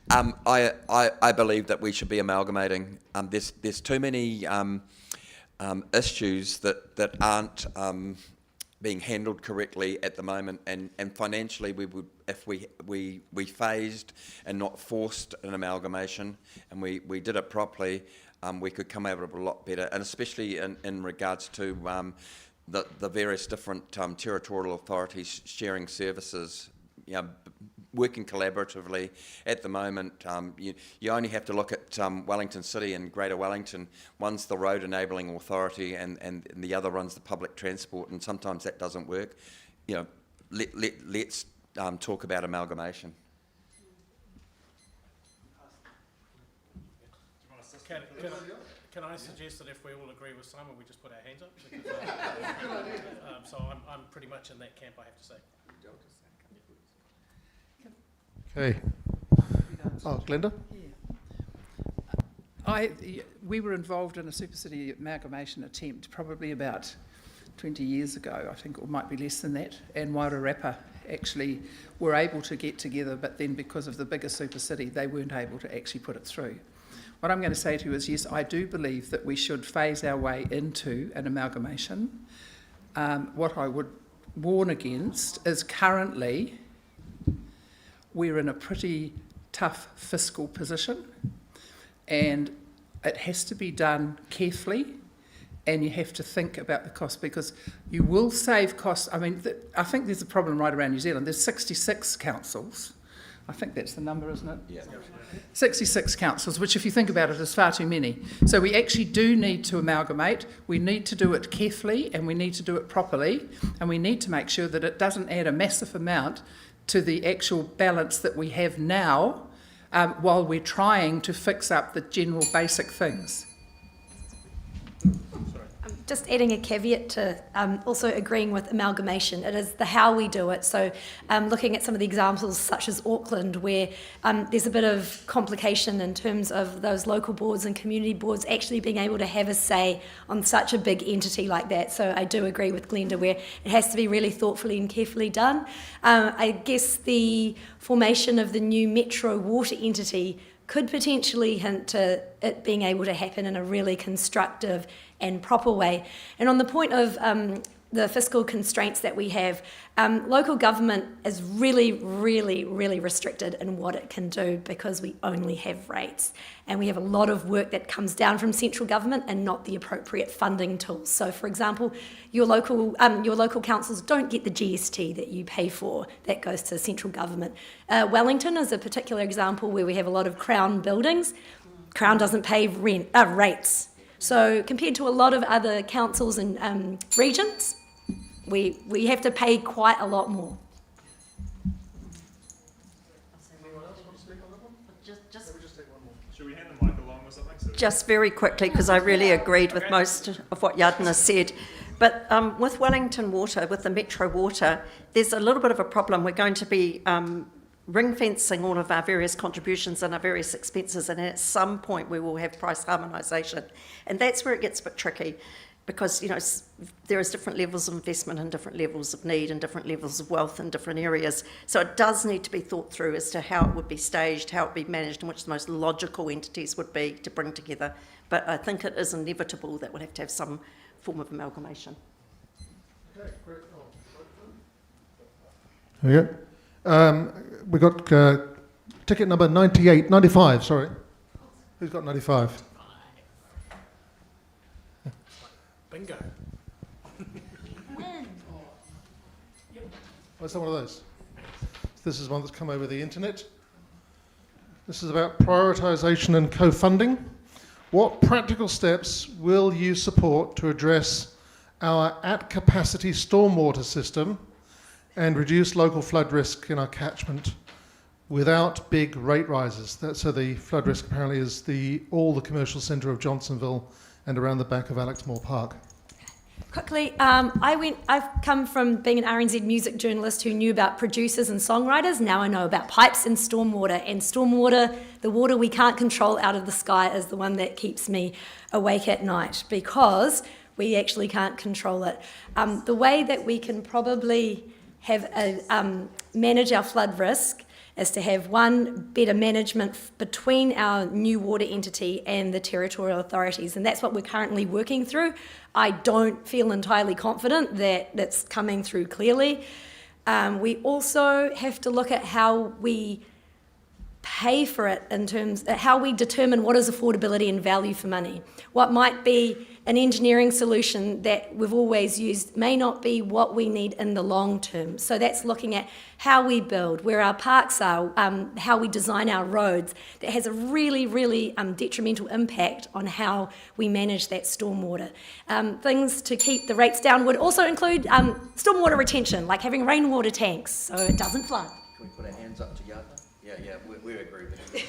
I believe that we should be amalgamating. There's too many issues that aren't being handled correctly at the moment, and financially we would, if we phased and not forced an amalgamation, and we did it properly, we could come out of it a lot better, and especially in regards to the various different territorial authorities sharing services. Working collaboratively. At the moment, you only have to look at Wellington City and Greater Wellington. One's the road enabling authority, and the other runs the public transport, and sometimes that doesn't work. Let's talk about amalgamation. Can I suggest that if we all agree with Simon, we just put our hands up? Because, so I'm pretty much in that camp, I have to say. Okay. Oh, Glenda? Yeah. We were involved in a super city amalgamation attempt probably about 20 years ago, I think, or might be less than that, and Wairarapa actually were able to get together, but then because of the bigger super city, they weren't able to actually put it through. What I'm going to say to you is, yes, I do believe that we should phase our way into an amalgamation. What I would warn against is currently we're in a pretty tough fiscal position, and it has to be done carefully, and you have to think about the cost, because you will save costs. I mean, I think there's a problem right around New Zealand. There's 66 councils. I think that's the number, isn't it? Yeah. 66 councils, which if you think about it is far too many. So we actually do need to amalgamate. We need to do it carefully, and we need to do it properly, and we need to make sure that it doesn't add a massive amount to the actual balance that we have now, while we're trying to fix up the general basic things. Just adding a caveat to also agreeing with amalgamation, it is the how we do it. So looking at some of the examples such as Auckland, where there's a bit of complication in terms of those local boards and community boards actually being able to have a say on such a big entity like that. So I do agree with Glenda where it has to be really thoughtfully and carefully done. I guess the formation of the new Metro Water entity could potentially hint to it being able to happen in a really constructive and proper way. And on the point of the fiscal constraints that we have, local government is really, really, really restricted in what it can do because we only have rates. And we have a lot of work that comes down from central government and not the appropriate funding tools. So, for example, your local councils don't get the GST that you pay for. That goes to central government. Wellington is a particular example where we have a lot of Crown buildings. Crown doesn't pay rates. So compared to a lot of other councils and regions, we have to pay quite a lot more. Should we hand the mic along or something? Just very quickly, because I really agreed with most of what Yadna said. But with Wellington Water, with the Metro Water, there's a little bit of a problem. We're going to be ring-fencing all of our various contributions and our various expenses, and at some point we will have price harmonisation. And that's where it gets a bit tricky, because there is different levels of investment and different levels of need and different levels of wealth in different areas. So it does need to be thought through as to how it would be staged, how it would be managed, and which the most logical entities would be to bring together. But I think it is inevitable that we'll have to have some form of amalgamation. Okay, great. There we go. We got ticket number 95, sorry. Who's got 95? Bingo. What's one of those? This is one that's come over the internet. This is about prioritisation and co-funding. What practical steps will you support to address our at-capacity stormwater system and reduce local flood risk in our catchment without big rate rises? So the flood risk apparently is all the commercial centre of Johnsonville and around the back of Alexmoor Park. Quickly, I've come from being an RNZ music journalist who knew about producers and songwriters. Now I know about pipes and stormwater. And stormwater, the water we can't control out of the sky, is the one that keeps me awake at night because we actually can't control it. The way that we can probably have manage our flood risk is to have one, better management between our new water entity and the territorial authorities, and that's what we're currently working through. I don't feel entirely confident that it's coming through clearly. We also have to look at how we pay for it in terms of how we determine what is affordability and value for money. What might be an engineering solution that we've always used may not be what we need in the long term. So that's looking at how we build, where our parks are, how we design our roads. That has a really, really detrimental impact on how we manage that stormwater. Things to keep the rates down would also include stormwater retention, like having rainwater tanks so it doesn't flood. Can we put our hands up together? Yeah, we agree with you.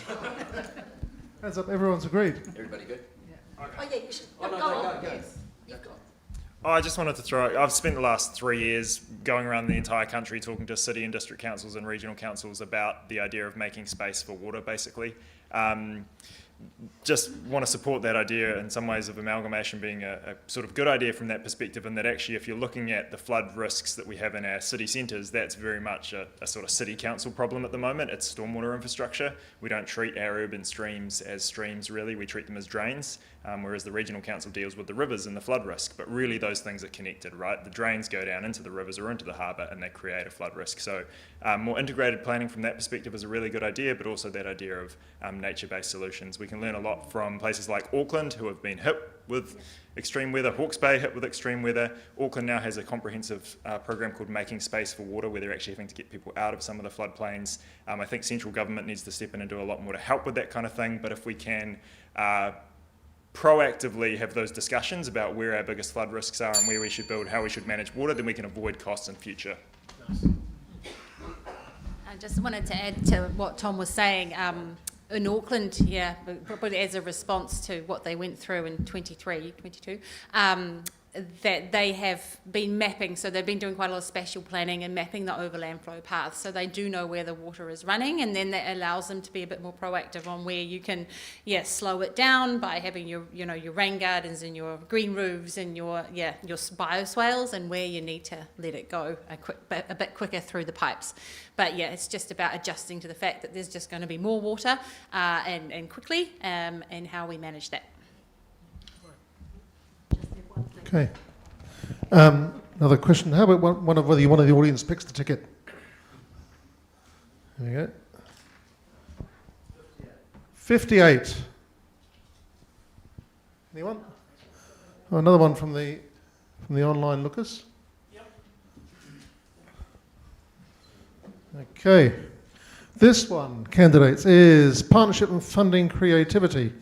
Hands up, everyone's agreed. Everybody good? Oh yeah, you should go go. Yes. You've got. I just wanted to throw, I've spent the last 3 years going around the entire country talking to city and district councils and regional councils about the idea of making space for water, basically. Just want to support that idea in some ways of amalgamation being a sort of good idea from that perspective, and that actually if you're looking at the flood risks that we have in our city centres, that's very much a sort of city council problem at the moment. It's stormwater infrastructure. We don't treat our urban streams as streams really, we treat them as drains, whereas the regional council deals with the rivers and the flood risk, but really those things are connected, right? The drains go down into the rivers or into the harbour and they create a flood risk. So more integrated planning from that perspective is a really good idea, but also that idea of nature-based solutions. We can learn a lot from places like Auckland, who have been hit with extreme weather, Hawke's Bay hit with extreme weather. Auckland now has a comprehensive program called Making Space for Water, where they're actually having to get people out of some of the floodplains. I think central government needs to step in and do a lot more to help with that kind of thing, but if we can proactively have those discussions about where our biggest flood risks are and where we should build, how we should manage water, then we can avoid costs in future. I just wanted to add to what Tom was saying. In Auckland, yeah, probably as a response to what they went through in 22, that they have been mapping, so they've been doing quite a lot of spatial planning and mapping the overland flow paths, so they do know where the water is running, and then that allows them to be a bit more proactive on where you can, slow it down by having your rain gardens and your green roofs and your bioswales, and where you need to let it go a bit quicker through the pipes. But yeah, it's just about adjusting to the fact that there's just going to be more water and quickly, and how we manage that. Okay. Another question. How about whether one of the audience picks the ticket? There we go. 58. Anyone? Oh, another one from the online lookers. Yep. Okay. This one, candidates, is partnership and funding creativity.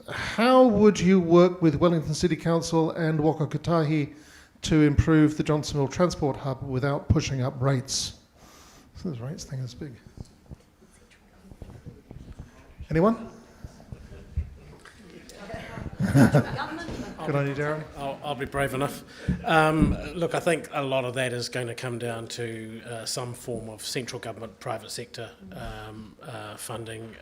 How would you work with Wellington City Council and Waka Kotahi to improve the Johnsonville Transport Hub without pushing up rates? So this rates thing is big. Anyone? Good on you, Darren. I'll be brave enough. Look, I think a lot of that is going to come down to some form of central government, private sector funding.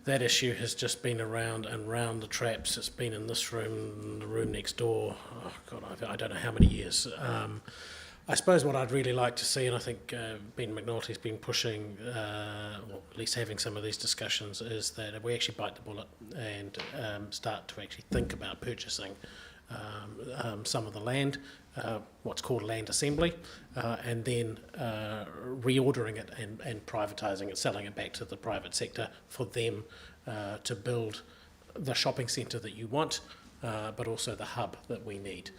That issue has just been around and round the traps. It's been in this room, the room next door. Oh God, I don't know how many years. I suppose what I'd really like to see, and I think Ben McNulty's been pushing, or at least having some of these discussions, is that we actually bite the bullet and start to actually think about purchasing some of the land, what's called land assembly, and then reordering it and privatising it, selling it back to the private sector for them to build the shopping centre that you want, but also the hub that we need.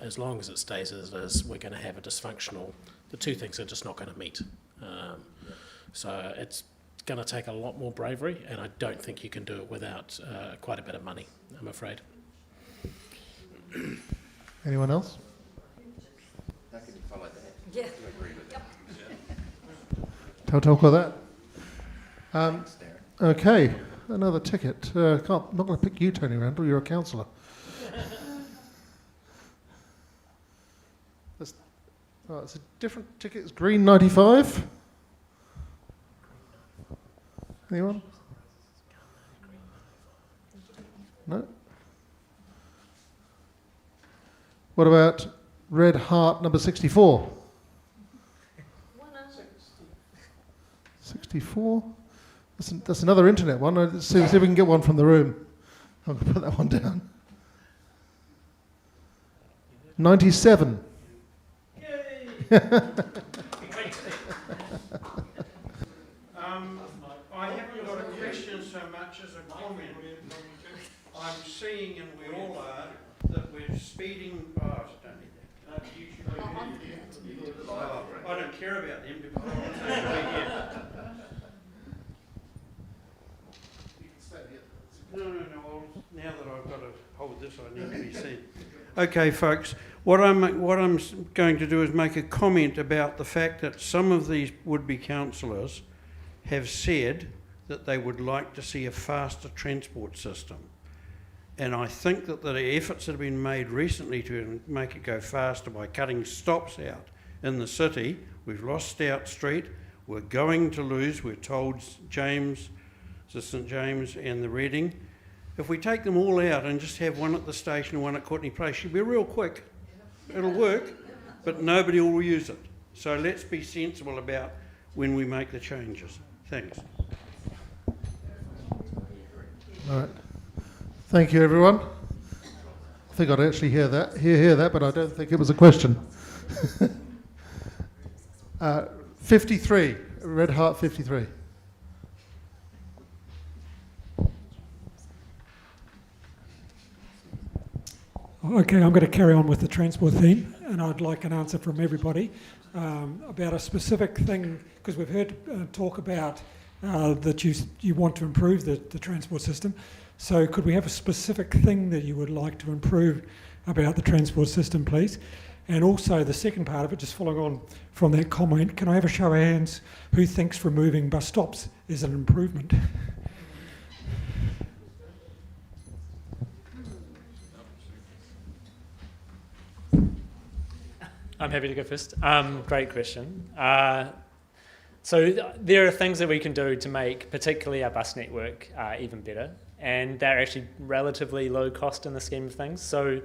As long as it stays as it is, we're going to have a dysfunctional, the two things are just not going to meet. So it's going to take a lot more bravery, and I don't think you can do it without quite a bit of money, I'm afraid. Anyone else? How can you follow that? Yeah. Do you agree with that? Talk of that. Thanks, Darren. Okay, another ticket. I'm not going to pick you, Tony Randall. You're a councillor. Oh, it's a different ticket. It's green 95. Anyone? No? What about red heart number 64? 64? That's another internet one. Let's see if we can get one from the room. I'll put that one down. 97. I haven't got a question so much as a comment. I'm seeing, and we all are, that we're speeding. Oh, I don't need that. I don't care about them because I want to be here. No. Well, now that I've got to hold this, I need to be seen. Okay, folks. What I'm going to do is make a comment about the fact that some of these would-be councillors have said that they would like to see a faster transport system. And I think that the efforts that have been made recently to make it go faster by cutting stops out in the city, we've lost Stout Street, we're going to lose, we're told James, the St James and the Reading. If we take them all out and just have one at the station and one at Courtney Place, it'll be real quick. It'll work, but nobody will use it. So let's be sensible about when we make the changes. Thanks. All right. Thank you, everyone. I think I'd actually hear that, but I don't think it was a question. 53, red heart 53. Okay, I'm going to carry on with the transport theme, and I'd like an answer from everybody about a specific thing, because we've heard talk about that you want to improve the transport system. So could we have a specific thing that you would like to improve about the transport system, please? And also the second part of it, just following on from that comment, can I have a show of hands who thinks removing bus stops is an improvement? I'm happy to go first. Great question. So there are things that we can do to make particularly our bus network even better, and they're actually relatively low cost in the scheme of things. So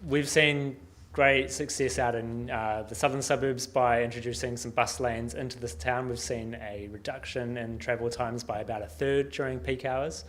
we've seen great success out in the southern suburbs by introducing some bus lanes into this town. We've seen a reduction in travel times by about a third during peak hours,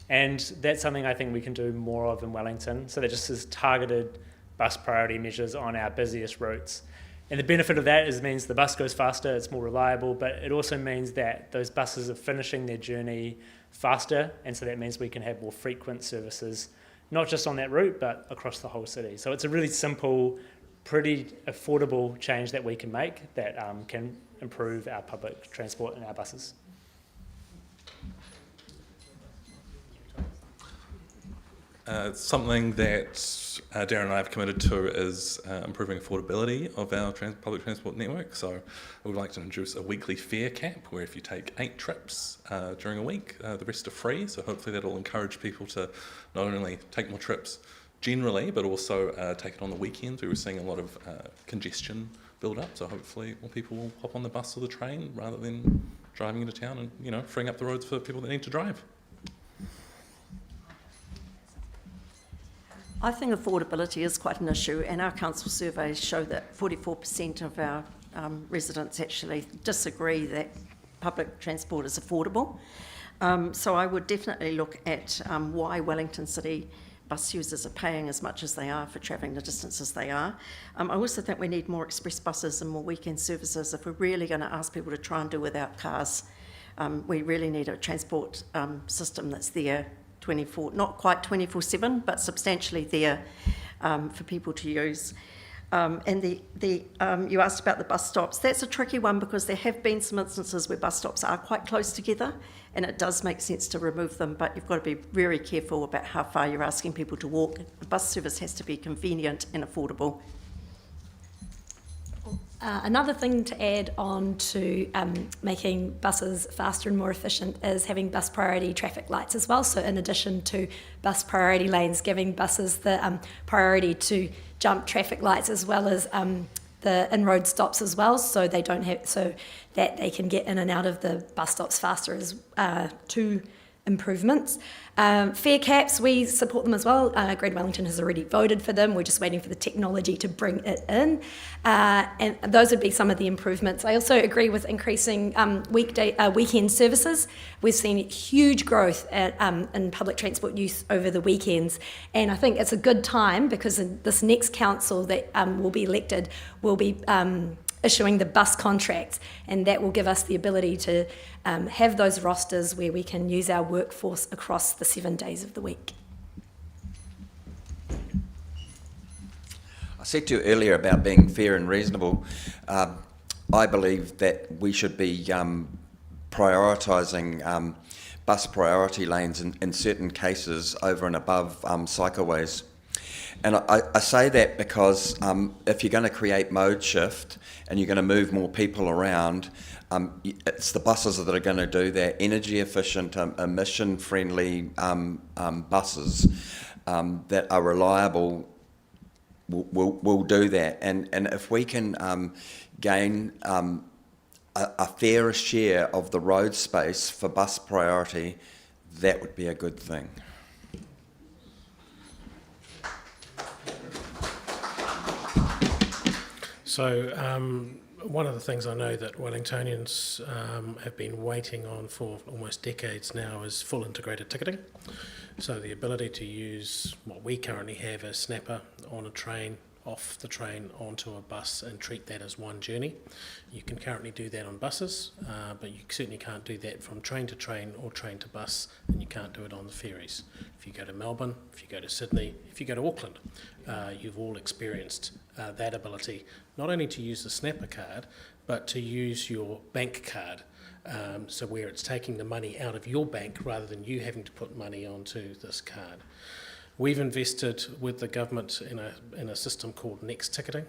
and that's something I think we can do more of in Wellington. So that just is targeted bus priority measures on our busiest routes. And the benefit of that is it means the bus goes faster, it's more reliable, but it also means that those buses are finishing their journey faster, and so that means we can have more frequent services, not just on that route, but across the whole city. So it's a really simple, pretty affordable change that we can make that can improve our public transport and our buses. Something that Darren and I have committed to is improving affordability of our public transport network. So I would like to introduce a weekly fare cap where if you take 8 trips during a week, the rest are free. So hopefully that will encourage people to not only take more trips generally, but also take it on the weekends. We were seeing a lot of congestion build up. So hopefully more people will hop on the bus or the train rather than driving into town and, you know, freeing up the roads for people that need to drive. I think affordability is quite an issue, and our council surveys show that 44% of our residents actually disagree that public transport is affordable. So I would definitely look at why Wellington City bus users are paying as much as they are for travelling the distances they are. I also think we need more express buses and more weekend services if we're really going to ask people to try and do without cars. We really need a transport system that's there 24, not quite 24/7, but substantially there for people to use. And you asked about the bus stops. That's a tricky one because there have been some instances where bus stops are quite close together, and it does make sense to remove them, but you've got to be very careful about how far you're asking people to walk. The bus service has to be convenient and affordable. Another thing to add on to making buses faster and more efficient is having bus priority traffic lights as well. So in addition to bus priority lanes, giving buses the priority to jump traffic lights as well as the in-road stops as well, so they don't have, so that they can get in and out of the bus stops faster as two improvements. Fare caps, we support them as well. Greater Wellington has already voted for them. We're just waiting for the technology to bring it in. And those would be some of the improvements. I also agree with increasing weekend services. We've seen huge growth in public transport use over the weekends. And I think it's a good time because this next council that will be elected will be issuing the bus contracts, and that will give us the ability to have those rosters where we can use our workforce across the 7 days of the week. I said to you earlier about being fair and reasonable. I believe that we should be prioritising bus priority lanes in certain cases over and above cycleways. And I say that because if you're going to create mode shift and you're going to move more people around, it's the buses that are going to do that. Energy efficient, emission friendly buses that are reliable will do that. And if we can gain a fairer share of the road space for bus priority, that would be a good thing. So one of the things I know that Wellingtonians have been waiting on for almost decades now is full integrated ticketing. So the ability to use what we currently have as Snapper on a train, off the train onto a bus and treat that as one journey. You can currently do that on buses, but you certainly can't do that from train to train or train to bus, and you can't do it on the ferries. If you go to Melbourne, if you go to Sydney, if you go to Auckland, you've all experienced that ability, not only to use the Snapper card, but to use your bank card. So where it's taking the money out of your bank rather than you having to put money onto this card. We've invested with the government in a system called Next Ticketing.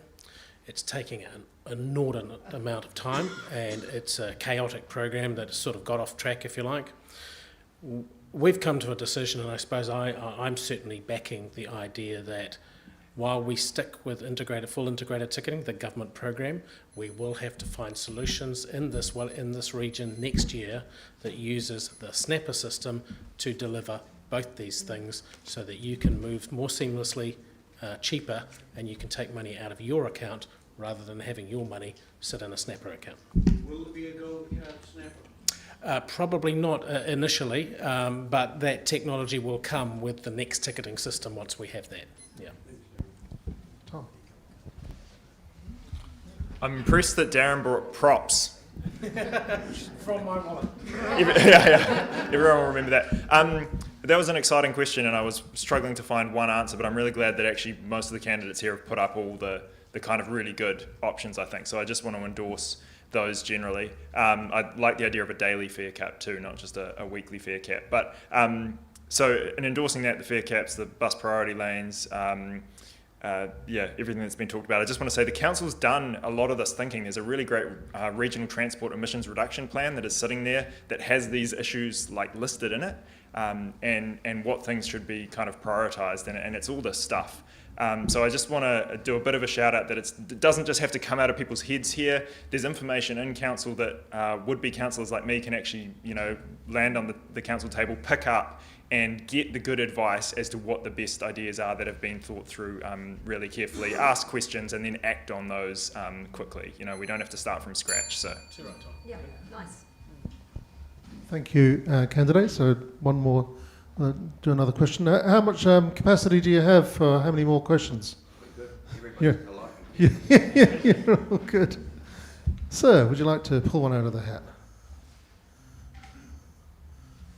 It's taking an inordinate amount of time, and it's a chaotic program that has sort of got off track, if you like. We've come to a decision, and I suppose I'm certainly backing the idea that while we stick with full integrated ticketing, the government program, we will have to find solutions in this region next year that uses the Snapper system to deliver both these things so that you can move more seamlessly, cheaper, and you can take money out of your account rather than having your money sit in a Snapper account. Will there be a gold card Snapper? Probably not initially, but that technology will come with the Next Ticketing system once we have that. Yeah. Tom. I'm impressed that Darren brought props. From my wallet. Everyone will remember that. That was an exciting question, and I was struggling to find one answer, but I'm really glad that actually most of the candidates here have put up all the kind of really good options, I think. So I just want to endorse those generally. I like the idea of a daily fare cap too, not just a weekly fare cap. But so in endorsing that, the fare caps, the bus priority lanes, everything that's been talked about. I just want to say the council's done a lot of this thinking. There's a really great regional transport emissions reduction plan that is sitting there that has these issues like listed in it, and what things should be kind of prioritised, and it's all this stuff. So I just want to do a bit of a shout out that it doesn't just have to come out of people's heads here. There's information in council that would-be councillors like me can actually, land on the council table, pick up and get the good advice as to what the best ideas are that have been thought through really carefully, ask questions and then act on those quickly. We don't have to start from scratch. So. Yeah, nice. Thank you, candidates. So one more, do another question. How much capacity do you have for how many more questions? Yeah, all good. Sir, would you like to pull one out of the hat?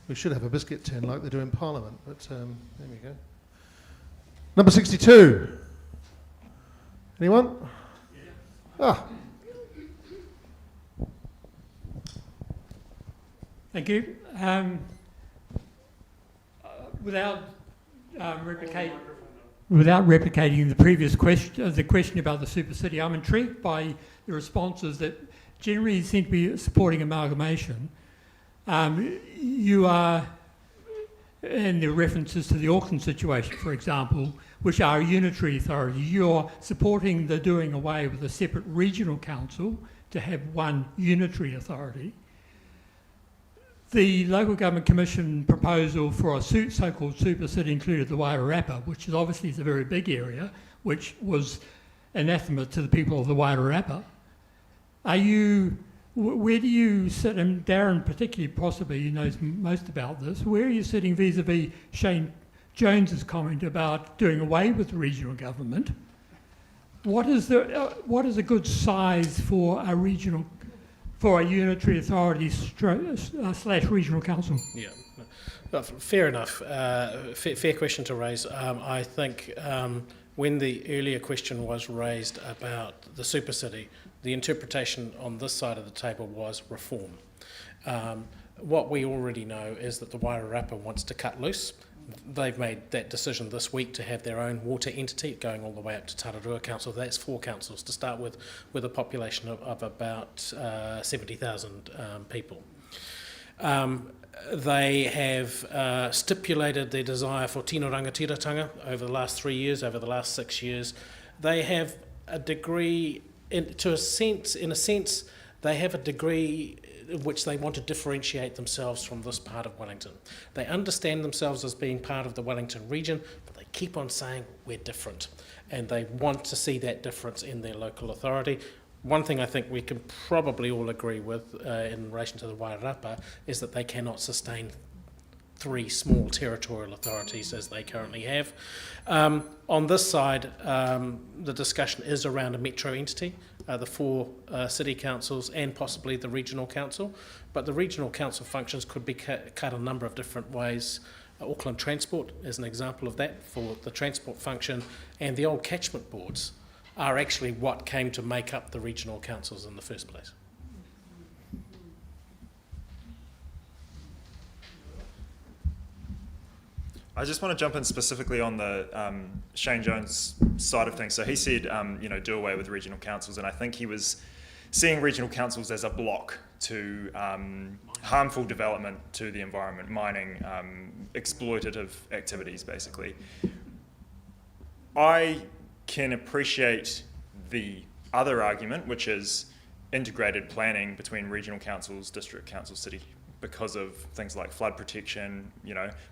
We should have a biscuit tin like they do in Parliament, but there we go. Number 62. Anyone? Ah. Thank you. Without replicating the previous question, the question about the super city, I'm intrigued by the responses that generally seem to be supporting amalgamation. You are and the references to the Auckland situation, for example, which are a unitary authority. You're supporting the doing away with a separate regional council to have one unitary authority. The Local Government Commission proposal for a so-called super city included the Wairarapa, which is obviously a very big area, which was anathema to the people of the Wairarapa. Where do you sit, and Darren particularly possibly knows most about this, where are you sitting vis-a-vis Shane Jones's comment about doing away with regional government? What is a good size for a unitary authority slash regional council? Yeah, fair enough. Fair question to raise. I think when the earlier question was raised about the super city, the interpretation on this side of the table was reform. What we already know is that the Wairarapa wants to cut loose. They've made that decision this week to have their own water entity going all the way up to Tararua Council. That's 4 councils to start with a population of about 70,000 people. They have stipulated their desire for tino rangatiratanga over the last 3 years, over the last 6 years. They have a degree, in a sense, they have a degree in which they want to differentiate themselves from this part of Wellington. They understand themselves as being part of the Wellington region, but they keep on saying we're different, and they want to see that difference in their local authority. One thing I think we can probably all agree with in relation to the Wairarapa is that they cannot sustain 3 small territorial authorities as they currently have. On this side, the discussion is around a metro entity, the 4 city councils and possibly the regional council, but the regional council functions could be cut a number of different ways. Auckland Transport is an example of that for the transport function, and the old catchment boards are actually what came to make up the regional councils in the first place. I just want to jump in specifically on the Shane Jones side of things. So he said, do away with regional councils, and I think he was seeing regional councils as a block to harmful development to the environment, mining, exploitative activities, basically. I can appreciate the other argument, which is integrated planning between regional councils, district councils, city, because of things like flood protection,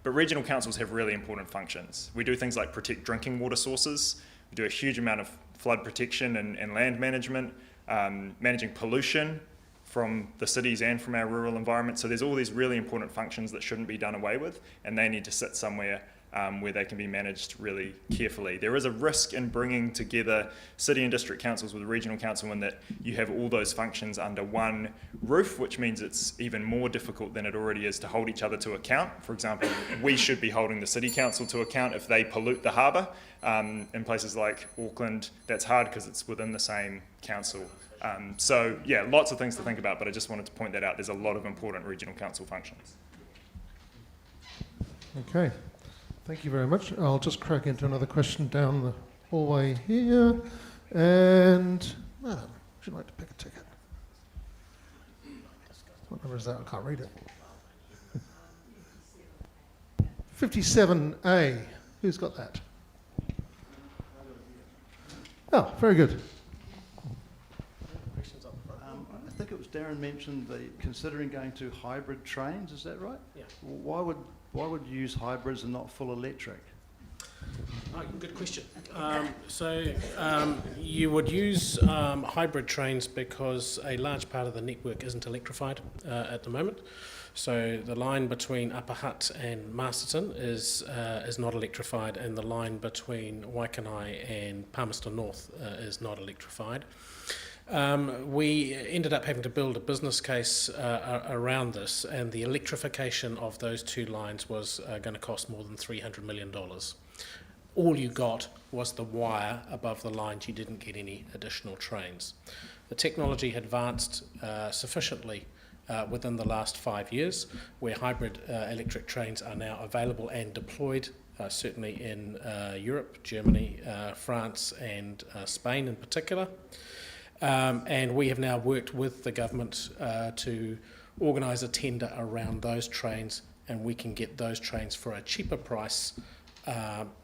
but regional councils have really important functions. We do things like protect drinking water sources, we do a huge amount of flood protection and land management, managing pollution from the cities and from our rural environment. So there's all these really important functions that shouldn't be done away with, and they need to sit somewhere where they can be managed really carefully. There is a risk in bringing together city and district councils with regional council in that you have all those functions under one roof, which means it's even more difficult than it already is to hold each other to account. For example, we should be holding the city council to account if they pollute the harbour. In places like Auckland, that's hard because it's within the same council. So yeah, lots of things to think about, but I just wanted to point that out. There's a lot of important regional council functions. Okay. Thank you very much. I'll just crack into another question down the hallway here. And, madam, would you like to pick a ticket? What number is that? I can't read it. 57A. Who's got that? Oh, very good. I think it was Darren mentioned considering going to hybrid trains. Is that right? Yeah. Why would you use hybrids and not full electric? Oh, good question. You would use hybrid trains because a large part of the network isn't electrified at the moment. So the line between Upper Hutt and Masterton is not electrified, and the line between Waikanai and Palmerston North is not electrified. We ended up having to build a business case around this, and the electrification of those 2 lines was going to cost more than $300 million. All you got was the wire above the lines. You didn't get any additional trains. The technology had advanced sufficiently within the last 5 years, where hybrid electric trains are now available and deployed, certainly in Europe, Germany, France and Spain in particular. And we have now worked with the government to organise a tender around those trains and we can get those trains for a cheaper price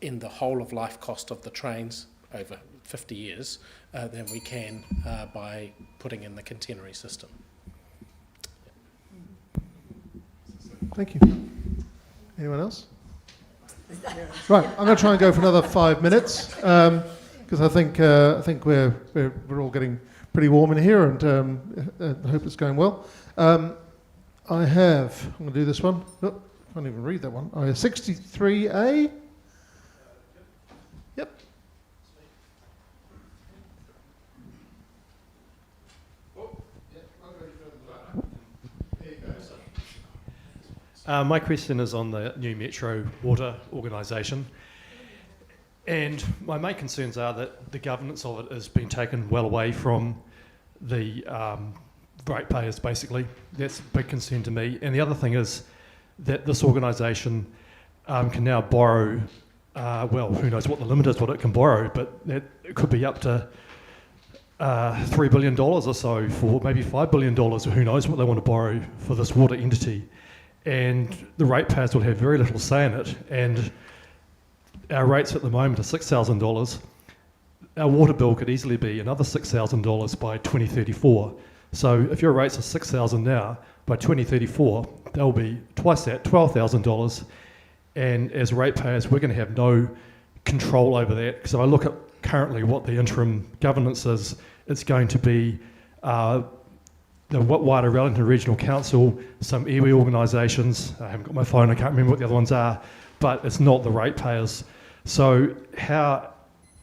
in the whole of life cost of the trains over 50 years than we can by putting in the catenary system. Thank you. Anyone else? Right, I'm going to try and go for another 5 minutes because I think we're all getting pretty warm in here, and I hope it's going well. I'm going to do this one. Oh, I can't even read that one. 63A. Yep. My question is on the new Metro Water organisation, and my main concerns are that the governance of it has been taken well away from the ratepayers, basically. That's a big concern to me. And the other thing is that this organisation can now borrow, well, who knows what the limit is, what it can borrow, but it could be up to $3 billion or so, for maybe $5 billion, or who knows what they want to borrow for this water entity. And the ratepayers will have very little say in it. And our rates at the moment are $6,000. Our water bill could easily be another $6,000 by 2034. So if your rates are $6,000 now, by 2034, they'll be twice that, $12,000. And as ratepayers, we're going to have no control over that. Because if I look at currently what the interim governance is, it's going to be the wider Wellington Regional Council, some iwi organisations. I haven't got my phone, I can't remember what the other ones are, but it's not the ratepayers. So how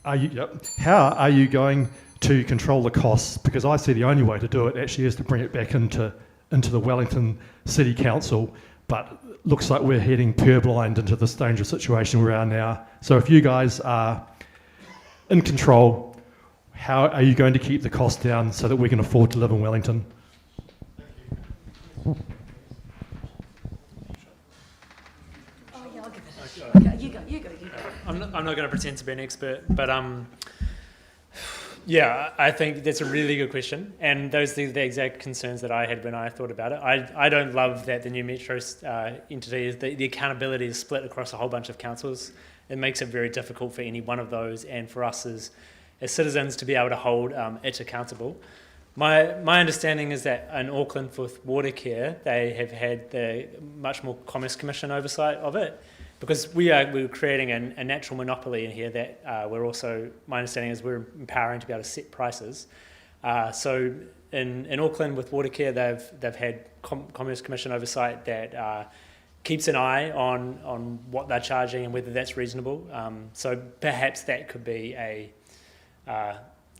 are you going to control the costs? Because I see the only way to do it actually is to bring it back into the Wellington City Council, but looks like we're heading purblind into this dangerous situation we are now. So if you guys are in control, how are you going to keep the cost down so that we can afford to live in Wellington? Oh, yeah, I'll give it. You go. I'm not going to pretend to be an expert, but yeah, I think that's a really good question, and those are the exact concerns that I had when I thought about it. I don't love that the new Metro entity is the accountability is split across a whole bunch of councils. It makes it very difficult for any one of those, and for us as citizens to be able to hold it accountable. My understanding is that in Auckland with water care, they have had the much more Commerce Commission oversight of it, because we're creating a natural monopoly in here that we're also, my understanding is we're empowering to be able to set prices. So in Auckland with water care, they've had Commerce Commission oversight that keeps an eye on what they're charging and whether that's reasonable. So perhaps that could be a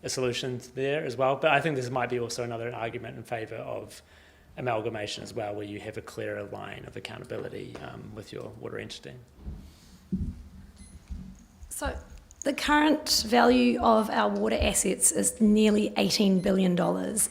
solution there as well. But I think this might be also another argument in favour of amalgamation as well, where you have a clearer line of accountability with your water entity. So the current value of our water assets is nearly $18 billion,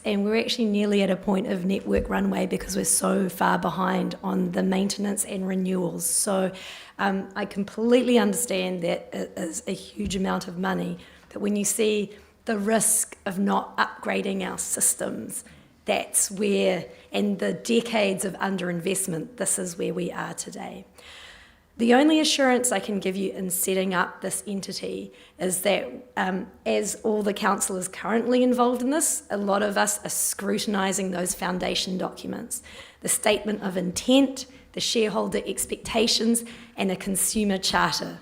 and we're actually nearly at a point of network runway because we're so far behind on the maintenance and renewals. So I completely understand that it is a huge amount of money, but when you see the risk of not upgrading our systems, that's where, and the decades of underinvestment, this is where we are today. The only assurance I can give you in setting up this entity is that as all the councillors currently involved in this, a lot of us are scrutinising those foundation documents, the statement of intent, the shareholder expectations, and a consumer charter.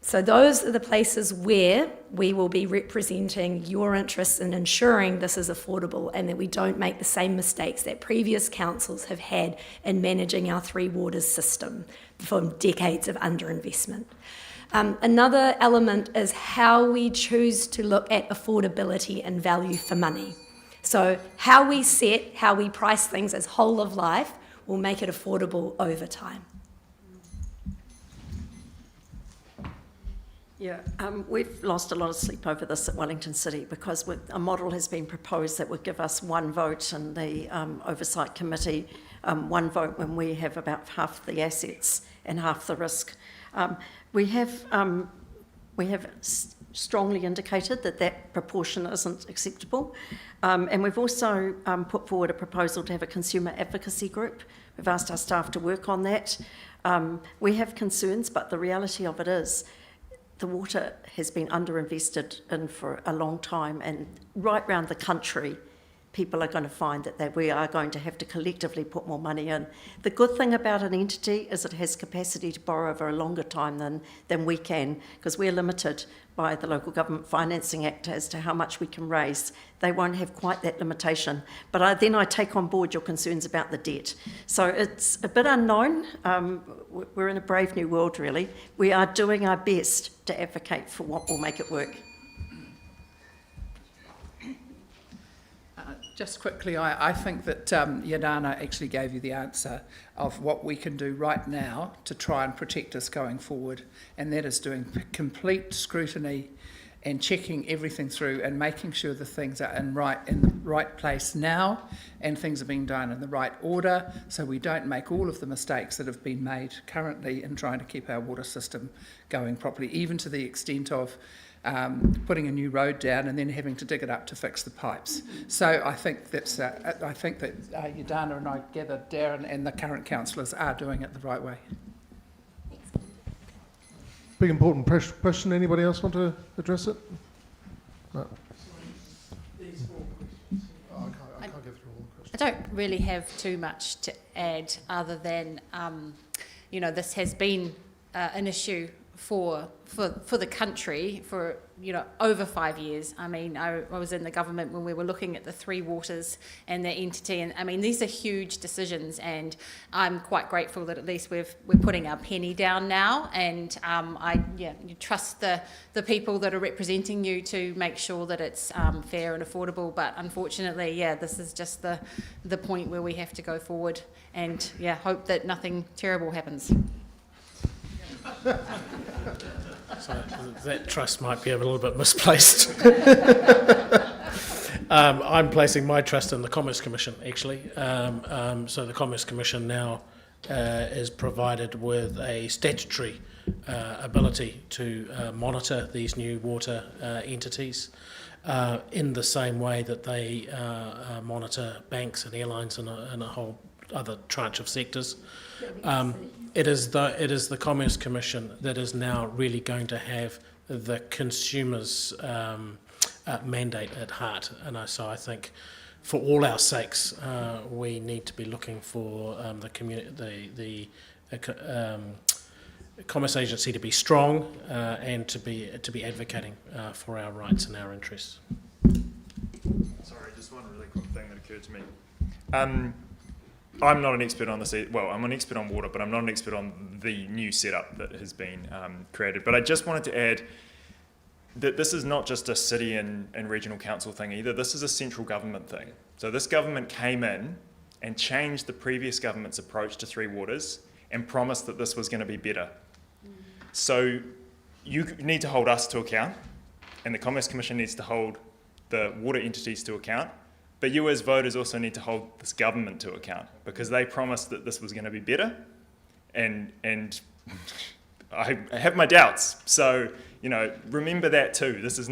So those are the places where we will be representing your interests in ensuring this is affordable and that we don't make the same mistakes that previous councils have had in managing our three waters system from decades of underinvestment. Another element is how we choose to look at affordability and value for money. So how we price things as whole of life will make it affordable over time. Yeah, we've lost a lot of sleep over this at Wellington City because a model has been proposed that would give us one vote in the Oversight Committee, one vote when we have about half the assets and half the risk. We have strongly indicated that proportion isn't acceptable, and we've also put forward a proposal to have a consumer advocacy group We've asked our staff to work on that. We have concerns, but the reality of it is the water has been underinvested in for a long time, and right round the country, people are going to find that we are going to have to collectively put more money in. The good thing about an entity is it has capacity to borrow over a longer time than we can, because we're limited by the Local Government Financing Act as to how much we can raise. They won't have quite that limitation. But then I take on board your concerns about the debt. So it's a bit unknown. We're in a brave new world, really. We are doing our best to advocate for what will make it work. Just quickly, I think that Yadana actually gave you the answer of what we can do right now to try and protect us going forward, and that is doing complete scrutiny and checking everything through and making sure the things are in the right place now, and things are being done in the right order, so we don't make all of the mistakes that have been made currently in trying to keep our water system going properly, even to the extent of putting a new road down and then having to dig it up to fix the pipes. So I think that Yadana and I gather Darren and the current councillors are doing it the right way. Big important question. Anybody else want to address it? No. I can't go through all the questions. I don't really have too much to add other than, this has been an issue for the country for over 5 years. I mean, I was in the government when we were looking at the Three Waters and the entity, and I mean these are huge decisions, and I'm quite grateful that at least we're putting our penny down now, and you trust the people that are representing you to make sure that it's fair and affordable. But unfortunately, this is just the point where we have to go forward and hope that nothing terrible happens. So that trust might be a little bit misplaced. I'm placing my trust in the Commerce Commission, actually. So the Commerce Commission now is provided with a statutory ability to monitor these new water entities in the same way that they monitor banks and airlines and a whole other tranche of sectors. It is the Commerce Commission that is now really going to have the consumer's mandate at heart, and so I think for all our sakes we need to be looking for the Commerce Agency to be strong and to be advocating for our rights and our interests. Sorry, just one really quick thing that occurred to me. I'm not an expert on this. Well, I'm an expert on water, but I'm not an expert on the new setup that has been created. But I just wanted to add that this is not just a city and regional council thing either. This is a central government thing. So this government came in and changed the previous government's approach to Three Waters and promised that this was going to be better. So you need to hold us to account, and the Commerce Commission needs to hold the water entities to account. But you as voters also need to hold this government to account, because they promised that this was going to be better, and I have my doubts. So remember that too. This is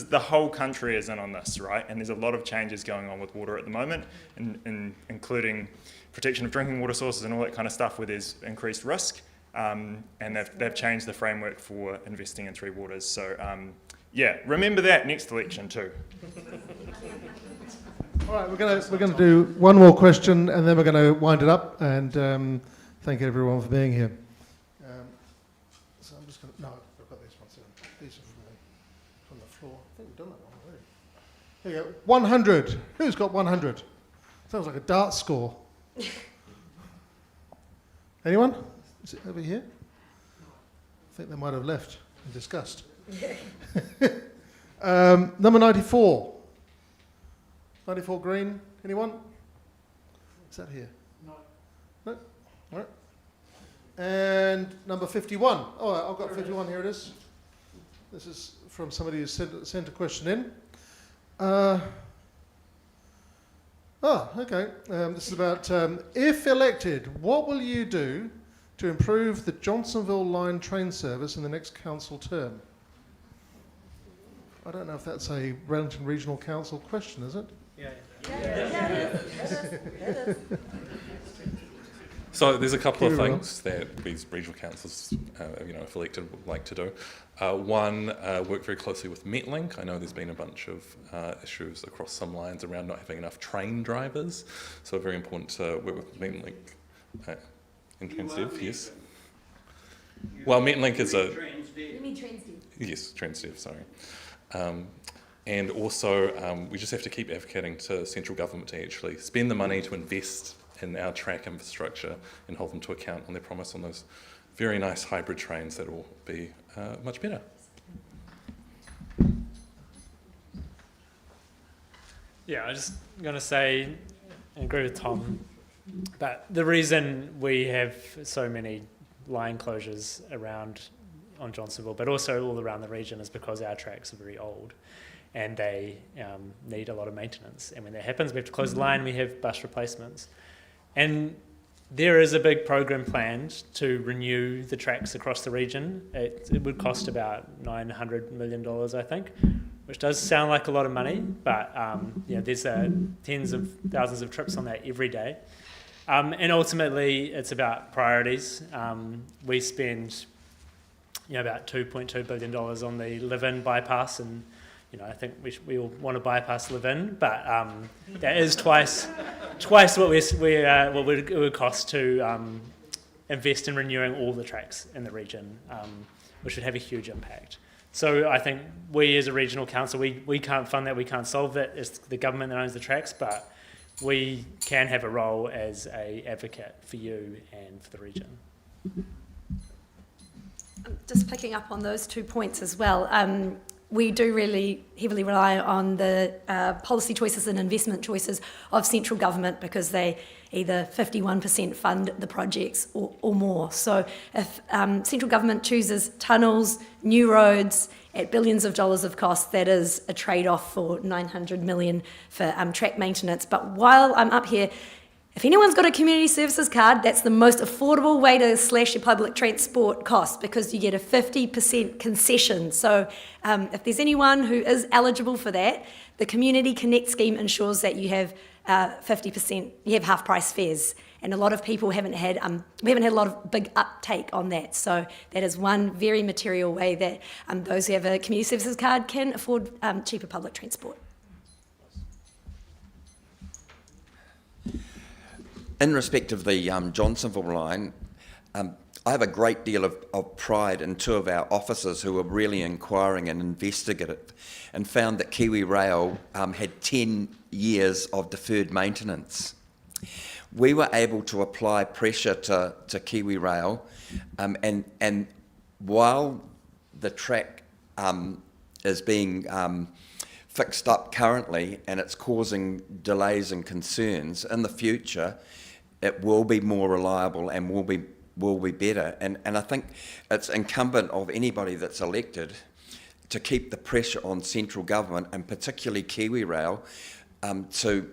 the whole country is in on this, right? And there's a lot of changes going on with water at the moment, including protection of drinking water sources and all that kind of stuff where there's increased risk. And they've changed the framework for investing in Three Waters. So remember that next election too. All right, we're going to do one more question, and then we're going to wind it up. And thank you everyone for being here. So I'm just going to I've got these ones. These are from the floor. I think we've done that one already. Here you go. 100. Who's got 100? Sounds like a dart score. Anyone? Is it over here? I think they might have left in disgust. Number 94. 94 green. Anyone? Is that here? No. No? All right. And number 51. Oh, I've got 51. Here it is. This is from somebody who sent a question in. Okay. This is about if elected, what will you do to improve the Johnsonville line train service in the next council term? I don't know if that's a Wellington Regional Council question, is it? Yeah. So there's a couple of Kiwi things that these regional councils, if elected, would like to do. One, work very closely with Metlink. I know there's been a bunch of issues across some lines around not having enough train drivers, so very important to work with Metlink in Transdev, yes. Well, Metlink is a... You mean Transdev? Yes, Transdev, sorry. And also, we just have to keep advocating to central government to actually spend the money to invest in our track infrastructure and hold them to account on their promise on those very nice hybrid trains that will be much better. Yeah, I was just going to say, I agree with Tom, but the reason we have so many line closures around on Johnsonville, but also all around the region, is because our tracks are very old and they need a lot of maintenance. And when that happens, we have to close the line, we have bus replacements. And there is a big program planned to renew the tracks across the region. It would cost about $900 million, I think, which does sound like a lot of money, but there's tens of thousands of trips on that every day. And ultimately, it's about priorities. We spend about $2.2 billion on the Live-In bypass, and I think we all want to bypass Live-In, but that is twice what it would cost to invest in renewing all the tracks in the region, which would have a huge impact. So I think we as a regional council, we can't fund that, we can't solve that. It's the government that owns the tracks, but we can have a role as an advocate for you and for the region. Just picking up on those 2 points as well. We do really heavily rely on the policy choices and investment choices of central government, because they either 51% fund the projects or more. So if central government chooses tunnels, new roads at billions of dollars of cost, that is a trade-off for $900 million for track maintenance. But while I'm up here, if anyone's got a community services card, that's the most affordable way to slash your public transport costs, because you get a 50% concession. So if there's anyone who is eligible for that, the Community Connect scheme ensures that you have 50%, you have half price fares. And a lot of people we haven't had a lot of big uptake on that. So that is one very material way that those who have a community services card can afford cheaper public transport. In respect of the Johnsonville line, I have a great deal of pride in two of our officers who were really inquiring and investigative, and found that Kiwi Rail had 10 years of deferred maintenance. We were able to apply pressure to Kiwi Rail, and while the track is being fixed up currently and it's causing delays and concerns, in the future it will be more reliable and will be better. And I think it's incumbent of anybody that's elected to keep the pressure on central government, and particularly Kiwi Rail, to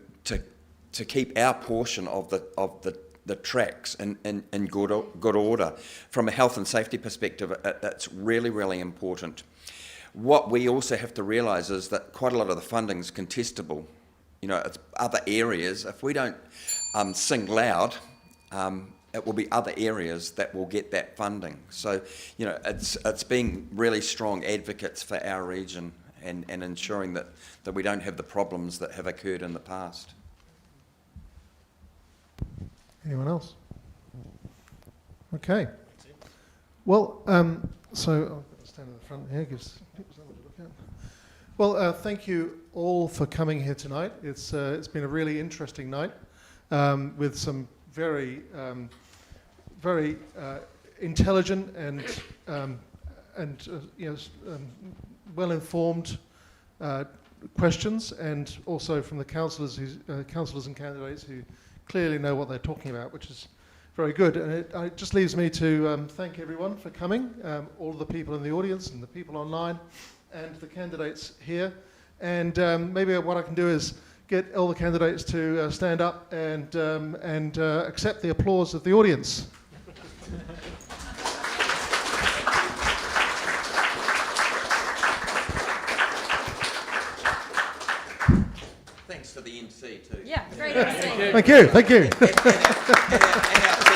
keep our portion of the tracks in good order. From a health and safety perspective, that's really, really important. What we also have to realise is that quite a lot of the funding is contestable. It's other areas. If we don't sing loud, it will be other areas that will get that funding. So, it's being really strong advocates for our region and ensuring that we don't have the problems that have occurred in the past. Anyone else? Okay. Well, so I'll stand in the front here, gives people something to look at. Well, thank you all for coming here tonight. It's been a really interesting night with some very intelligent and well-informed questions, and also from the councillors and candidates who clearly know what they're talking about, which is very good. And it just leaves me to thank everyone for coming, all of the people in the audience and the people online, and the candidates here. And maybe what I can do is get all the candidates to stand up and accept the applause of the audience. Thanks to the MC too. Yeah, great MC. Thank you. And our